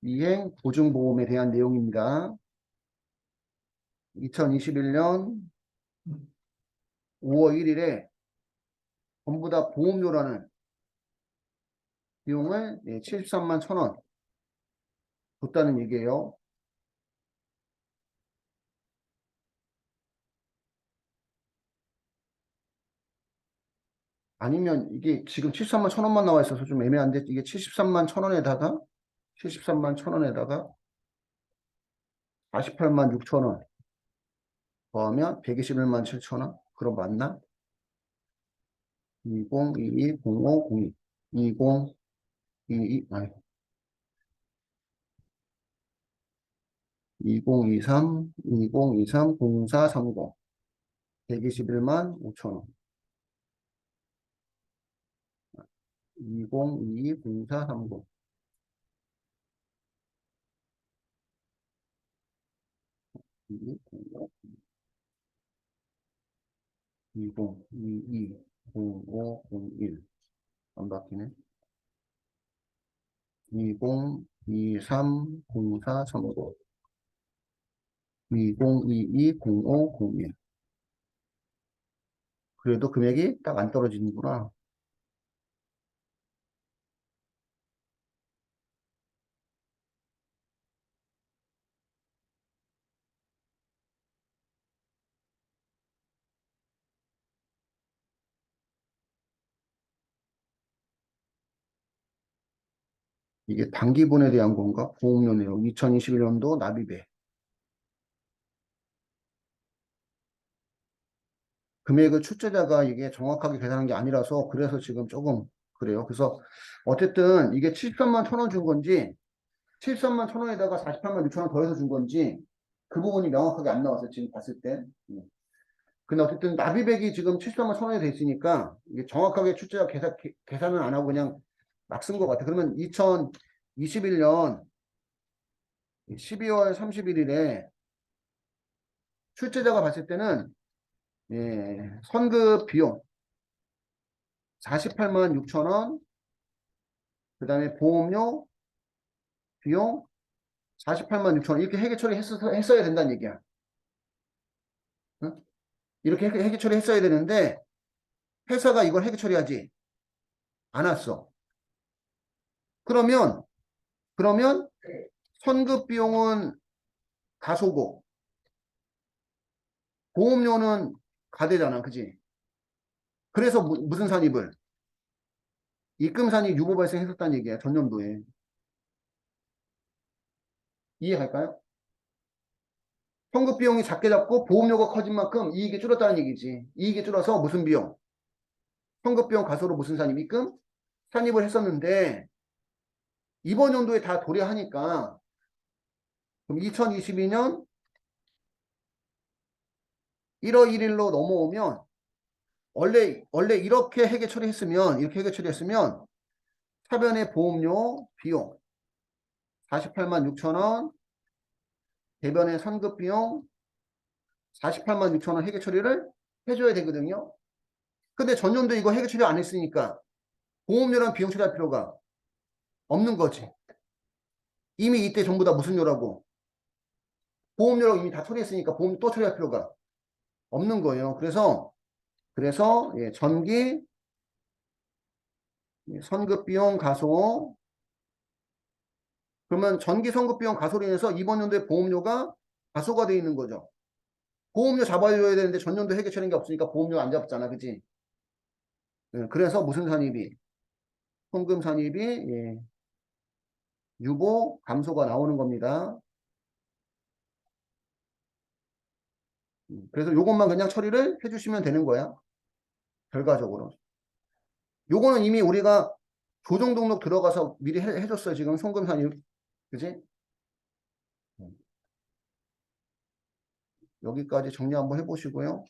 이행 보증보험에 대한 내용입니다. 2021년 5월 1일에 전부 다 보험료라는 비용을 73만 1,000원 줬다는 얘기예요. 아니면 이게 지금 73만 1,000원만 나와 있어서 좀 애매한데 이게 73만 1,000원에다가 73만 1,000원에다가 48만 6,000원 더하면 121만 7,000원? 그럼 맞나? 2022-0502 2022 아니 2023 2023 0430 121만 5,000원 2022 0430 2022 0501 안 바뀌네. 2023 0439 2022 0501 그래도 금액이 딱 안 떨어지는구나. 이게 단기분에 대한 건가? 보험료 내용 2021년도 납입액 금액을 출제자가 이게 정확하게 계산한 게 아니라서 그래서 지금 조금 그래요. 그래서 어쨌든 이게 73만 1,000원 준 건지 73만 1,000원에다가 48만 6천원 더해서 준 건지 그 부분이 명확하게 안 나왔어요. 지금 봤을 때. 근데 어쨌든 납입액이 지금 73만 1,000원이 돼 있으니까 이게 정확하게 출제자 계산은 안 하고 그냥 막 쓴 것 같아. 그러면 2021년 12월 31일에 출제자가 봤을 때는 선급 비용 48만 6천원 그 다음에 보험료 비용 48만 6천원 이렇게 회계 처리했어야 된다는 얘기야. 응? 이렇게 회계 처리했어야 되는데 회사가 이걸 회계 처리하지 않았어. 그러면 선급 비용은 가소고 보험료는 가대잖아. 그지? 그래서 무슨 산입을? 입금산입 유보 발생했었다는 얘기야. 전년도에. 이해갈까요? 선급 비용이 작게 잡고 보험료가 커진 만큼 이익이 줄었다는 얘기지. 이익이 줄어서 무슨 비용? 선급 비용 가소로 무슨 산입? 입금? 산입을 했었는데 이번 연도에 다 도래하니까 그럼 2022년 1월 1일로 넘어오면 원래 이렇게 회계 처리했으면 차변의 보험료 비용 48만 6천원 대변의 선급 비용 48만 6천원 회계 처리를 해줘야 되거든요. 근데 전년도 이거 회계 처리 안 했으니까 보험료랑 비용 처리할 필요가 없는 거지. 이미 이때 전부 다 무슨 료라고 보험료랑 이미 다 처리했으니까 보험 또 처리할 필요가 없는 거예요. 그래서 전기 선급비용 가소. 그러면 전기 선급비용 가소로 인해서 이번 연도에 보험료가 가소가 돼 있는 거죠. 보험료 잡아줘야 되는데 전년도 해결처리는 게 없으니까 보험료 안 잡았잖아. 그치? 그래서 무슨 산입이? 송금 산입이 유보 감소가 나오는 겁니다. 그래서 요것만 그냥 처리를 해주시면 되는 거야. 결과적으로. 요거는 이미 우리가 조정 등록 들어가서 미리 해줬어요. 지금 송금 산입. 그지? 여기까지 정리 한번 해보시고요.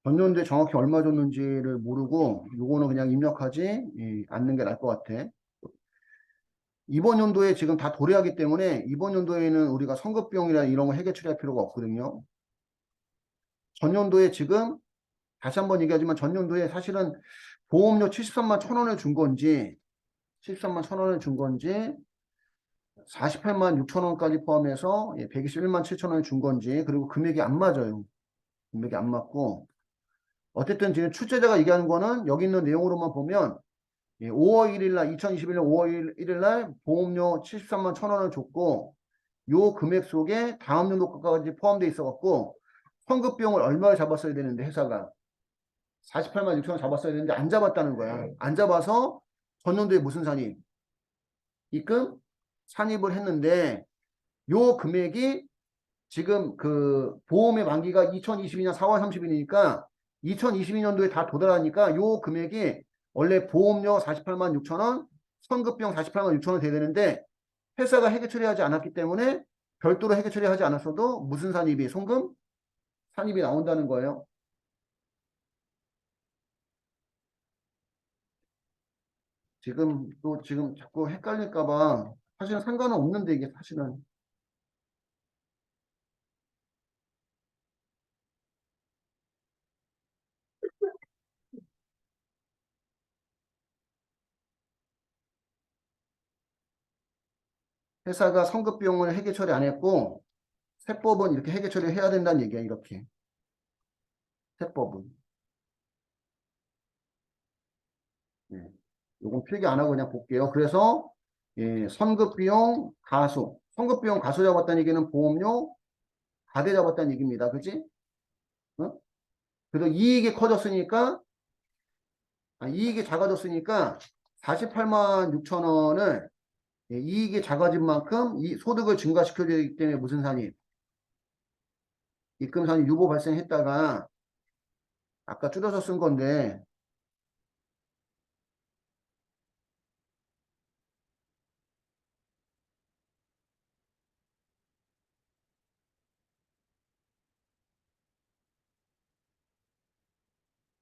전년도에 정확히 얼마 줬는지를 모르고 요거는 그냥 입력하지 않는 게 나을 것 같아. 이번 연도에 지금 다 도래하기 때문에 이번 연도에는 우리가 선급비용이나 이런 거 해결 처리할 필요가 없거든요. 전년도에 지금 다시 한번 얘기하지만 전년도에 사실은 보험료 73만 1,000원을 준 건지 73만 1,000원을 준 건지 48만 6천원까지 포함해서 121만 7천원을 준 건지 그리고 금액이 안 맞아요. 금액이 안 맞고 어쨌든 지금 출제자가 얘기하는 거는 여기 있는 내용으로만 보면 5월 1일 날 2021년 5월 1일 날 보험료 73만 1,000원을 줬고 요 금액 속에 다음 연도 것까지 포함되어 있어 갖고 환급 비용을 얼마를 잡았어야 되는데 회사가 48만 6천 원 잡았어야 되는데 안 잡았다는 거야. 안 잡아서 전년도에 무슨 산입? 입금 산입을 했는데 요 금액이 지금 그 보험의 만기가 2022년 4월 30일이니까 2022년도에 다 도달하니까 요 금액이 원래 보험료 48만 6천 원, 선급비용 48만 6천 원 돼야 되는데 회사가 해계 처리하지 않았기 때문에 별도로 해계 처리하지 않았어도 무슨 산입이 송금 산입이 나온다는 거예요. 지금 또 지금 자꾸 헷갈릴까 봐 사실은 상관은 없는데 이게 사실은 회사가 선급 비용을 해계 처리 안 했고 세법은 이렇게 해계 처리해야 된다는 얘기야 이렇게 세법은 예. 요건 필기 안 하고 그냥 볼게요. 그래서 선급 비용 가수 선급 비용 가수 잡았다는 얘기는 보험료 가대 잡았다는 얘기입니다. 그지? 어? 그래서 이익이 커졌으니까 이익이 작아졌으니까 48만 6천 원을 이익이 작아진 만큼 이 소득을 증가시켜야 되기 때문에 무슨 산입? 입금산입 유보 발생했다가 아까 줄여서 쓴 건데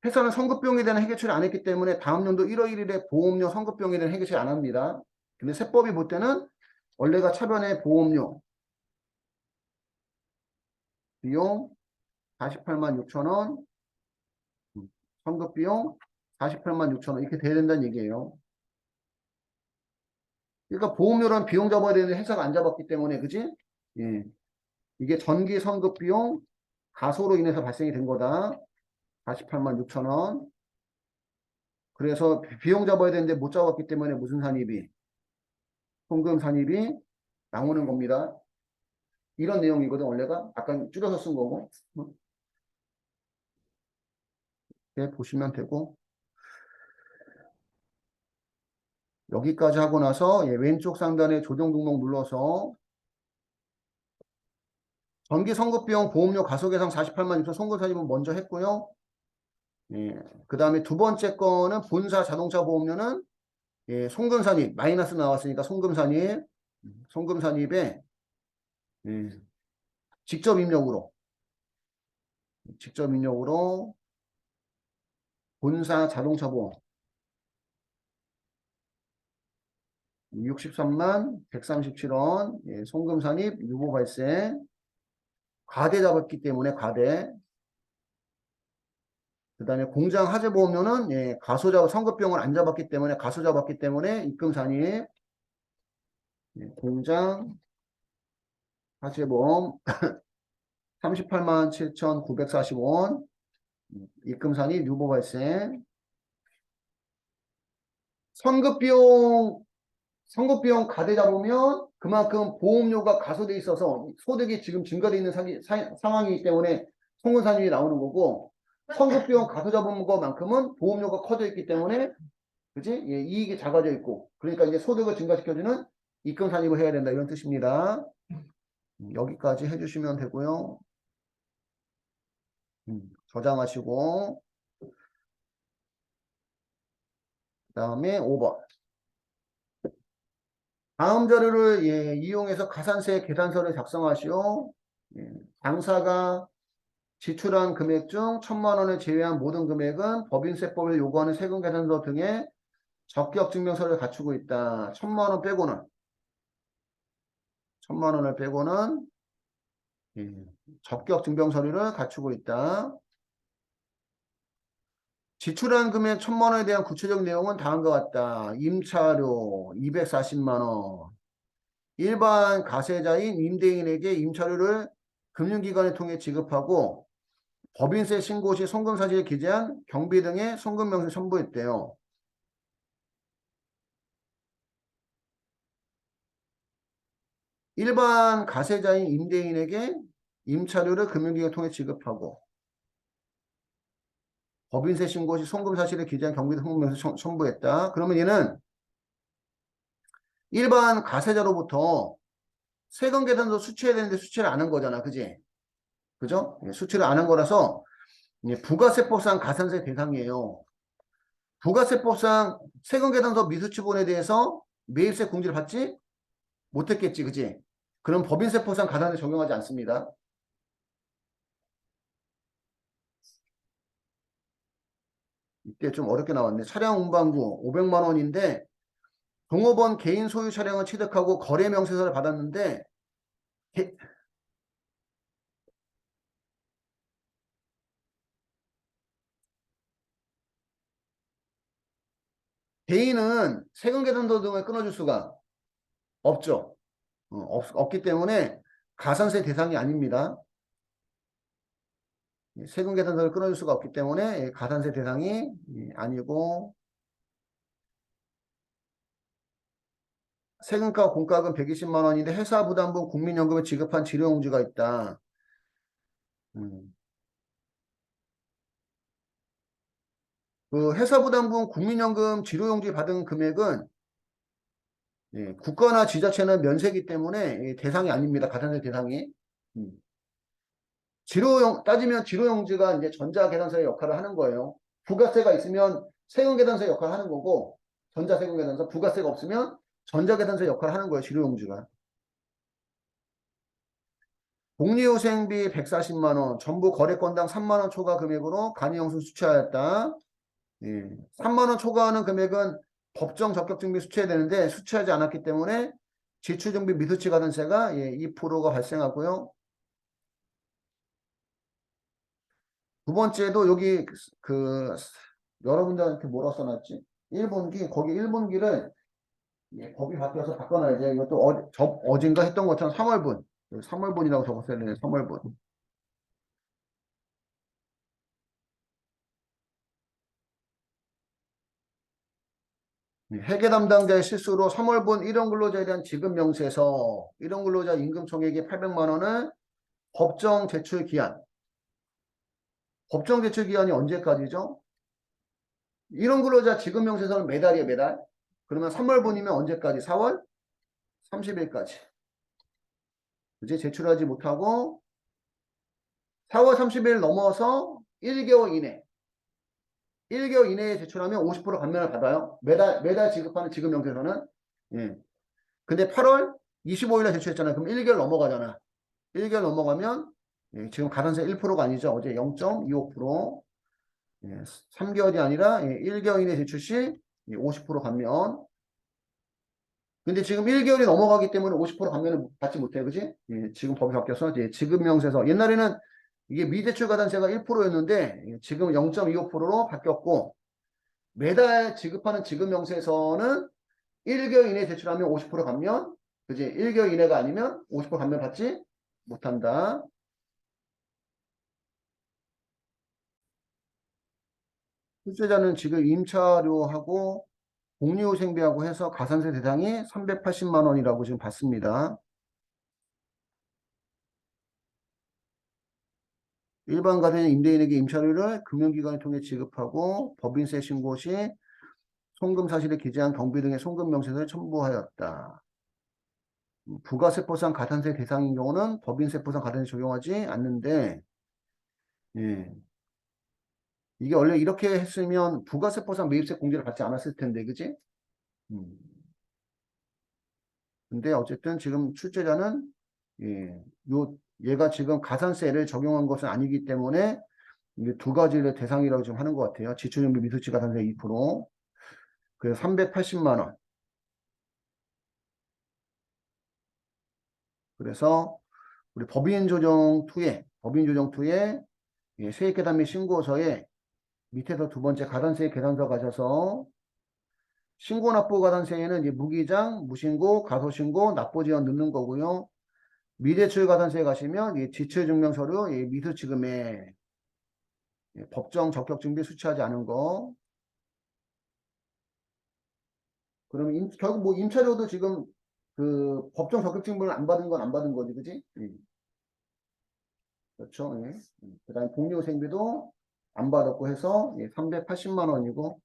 회사는 선급비용에 대한 해결 처리 안 했기 때문에 다음 연도 1월 1일에 보험료 선급비용에 대한 해결 처리 안 합니다. 근데 세법이 볼 때는 원래가 차변의 보험료 비용 48만 6천 원 선급비용 48만 6천 원 이렇게 돼야 된다는 얘기예요. 그러니까 보험료란 비용 잡아야 되는데 회사가 안 잡았기 때문에 그지? 예. 이게 전기 선급비용 가소로 인해서 발생이 된 거다. 48만 6천 원. 그래서 비용 잡아야 되는데 못 잡았기 때문에 무슨 산입이? 송금 산입이 나오는 겁니다. 이런 내용이거든, 원래가. 아까 줄여서 쓴 거고. 이렇게 보시면 되고. 여기까지 하고 나서 왼쪽 상단에 조정 등록 눌러서 전기 선급비용 보험료 가소계상 48만 6천 송금 산입은 먼저 했고요. 그 다음에 두 번째 거는 본사 자동차 보험료는 송금 산입 마이너스 나왔으니까 송금 산입 송금 산입에 예, 직접 입력으로 본사 자동차 보험 63만 137원 송금 산입 유보 발생 과대 잡았기 때문에 과대 그 다음에 공장 화재 보험료는 가소 잡 선급비용을 안 잡았기 때문에 가소 잡았기 때문에 입금 산입 공장 화재 보험 38만 7,940원 입금산입 유보 발생. 선급비용 선급비용 가대 잡으면 그만큼 보험료가 가소돼 있어서 소득이 지금 증가되어 있는 상황이기 때문에 송금산입이 나오는 거고, 선급비용 가소 잡은 것만큼은 보험료가 커져 있기 때문에, 그지? 예, 이익이 작아져 있고, 그러니까 이제 소득을 증가시켜주는 입금산입을 해야 된다, 이런 뜻입니다. 여기까지 해주시면 되고요. 저장하시고, 그 다음에 5번. 다음 자료를 이용해서 가산세 계산서를 작성하시오. 당사가 지출한 금액 중 1,000만 원을 제외한 모든 금액은 법인세법을 요구하는 세금 계산서 등의 적격 증명서를 갖추고 있다. 1,000만 원 빼고는, 1,000만 원을 빼고는 적격 증명 서류를 갖추고 있다. 지출한 금액 1,000만 원에 대한 구체적 내용은 다음과 같다. 임차료 240만 원. 일반 가세자인 임대인에게 임차료를 금융기관을 통해 지급하고 법인세 신고 시 송금 사실을 기재한 경비 등의 송금 명세 첨부했대요. 일반 가세자인 임대인에게 임차료를 금융기관을 통해 지급하고 법인세 신고 시 송금 사실을 기재한 경비 등 송금 명세 첨부했다. 그러면 얘는 일반 가세자로부터 세금 계산서 수취해야 되는데 수취를 안 한 거잖아. 그지? 그죠? 수취를 안 한 거라서 부가세법상 가산세 대상이에요. 부가세법상 세금 계산서 미수취본에 대해서 매입세 공제를 받지 못했겠지. 그지? 그럼 법인세법상 가산세 적용하지 않습니다. 이때 좀 어렵게 나왔네. 차량 운반구 500만 원인데 종업원 개인 소유 차량을 취득하고 거래 명세서를 받았는데 개인은 세금 계산서 등을 끊어줄 수가 없죠. 없기 때문에 가산세 대상이 아닙니다. 세금 계산서를 끊어줄 수가 없기 때문에 가산세 대상이 아니고, 세금과 공과금 120만 원인데 회사 부담분 국민연금을 지급한 지료용지가 있다. 그 회사 부담분 국민연금 지료용지 받은 금액은 국가나 지자체는 면세이기 때문에 대상이 아닙니다. 가산세 대상이. 따지면 지료용지가 이제 전자계산서의 역할을 하는 거예요. 부가세가 있으면 세금계산서의 역할을 하는 거고, 전자세금계산서, 부가세가 없으면 전자계산서의 역할을 하는 거예요. 지료용지가. 복리후생비 140만 원, 전부 거래건당 3만 원 초과 금액으로 간이영수 수취하였다. 3만 원 초과하는 금액은 법정 적격증비 수취해야 되는데 수취하지 않았기 때문에 지출증비 미수치 가산세가 2%가 발생하고요. 두 번째도 여기 여러분들한테 뭐라 써놨지? 1분기, 거기 1분기를 법이 바뀌어서 바꿔놔야지. 이것도 어젠가 했던 것처럼 3월분. 3월분이라고 적었어야 되네, 3월분. 회계 담당자의 실수로 3월분 일용근로자에 대한 지급명세서, 일용근로자 임금총액이 800만 원을 법정 제출 기한. 법정 제출 기한이 언제까지죠? 일용근로자 지급명세서는 매달이에요, 매달. 그러면 3월분이면 언제까지? 4월 30일까지. 이제 제출하지 못하고 4월 30일 넘어서 1개월 이내. 1개월 이내에 제출하면 50% 감면을 받아요. 매달 지급하는 지급명세서는. 예. 근데 8월 25일에 제출했잖아요. 그럼 1개월 넘어가잖아. 1개월 넘어가면 지금 가산세 1%가 아니죠. 어제 0.25%. 3개월이 아니라 1개월 이내 제출 시 50% 감면. 근데 지금 1개월이 넘어가기 때문에 50% 감면을 받지 못해요. 그지? 지금 법이 바뀌어서 이제 지급명세서. 옛날에는 이게 미대출 가산세가 1%였는데 지금 0.25%로 바뀌었고, 매달 지급하는 지급명세서는 1개월 이내에 제출하면 50% 감면, 그지? 1개월 이내가 아니면 50% 감면 받지 못한다. 출제자는 지금 임차료하고 복리후생비하고 해서 가산세 대상이 380만 원이라고 지금 봤습니다. 일반 가정의 임대인에게 임차료를 금융기관을 통해 지급하고 법인세 신고 시 송금 사실을 기재한 경비 등의 송금 명세서를 첨부하였다. 부가세포상 가산세 대상인 경우는 법인세포상 가산세 적용하지 않는데, 예. 이게 원래 이렇게 했으면 부가세포상 매입세 공제를 받지 않았을 텐데, 그지? 음. 근데 어쨌든 지금 출제자는, 예, 얘가 지금 가산세를 적용한 것은 아니기 때문에 이게 두 가지를 대상이라고 지금 하는 것 같아요. 지출정비 미수치 가산세 2%. 그래서 380만 원. 그래서 우리 법인조정2에 세액계산 및 신고서에 밑에서 두 번째 가산세 계산서 가셔서 신고 납부 가산세에는 이제 무기장, 무신고, 가소신고, 납부지원 넣는 거고요. 미대출 가산세에 가시면 이 지출증명서류, 미수지급에 법정 적격증비 수취하지 않은 거. 그러면 결국 뭐 임차료도 지금 그 법정 적격증명을 안 받은 건 안 받은 거지, 그지? 그렇죠. 예. 그다음에 복리후생비도 안 받았고 해서 380만 원이고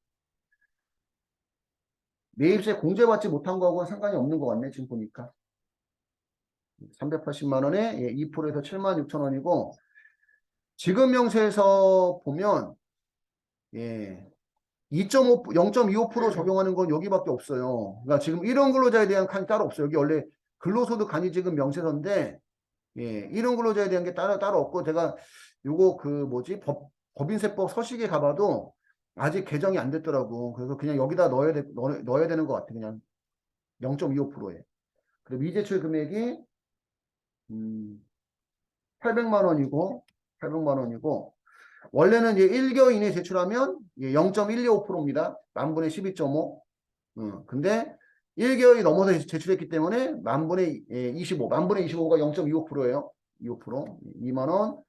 매입세 공제받지 못한 거하고는 상관이 없는 것 같네, 지금 보니까. 380만 원에 2%에서 7만 6천 원이고 지급 명세에서 보면 0.25% 적용하는 건 여기밖에 없어요. 그러니까 지금 일원 근로자에 대한 칸이 따로 없어요. 여기 원래 근로소득 간이지급 명세서인데 일원 근로자에 대한 게 따로 없고 제가 요거 그 뭐지 법인세법 서식에 가봐도 아직 개정이 안 됐더라고. 그래서 그냥 여기다 넣어야 되는 것 같아. 그냥 0.25%에. 그리고 미제출 금액이 800만 원이고 800만 원이고 원래는 이제 1개월 이내에 제출하면 0.125%입니다. 만분의 12.5. 근데 1개월이 넘어서 제출했기 때문에 만분의 25, 만분의 25가 0.25%예요. 25%. 2만 원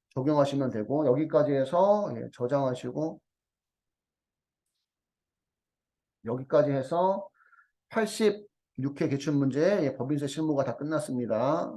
적용하시면 되고 여기까지 해서 저장하시고 여기까지 해서 86회 기출문제 법인세 실무가 다 끝났습니다.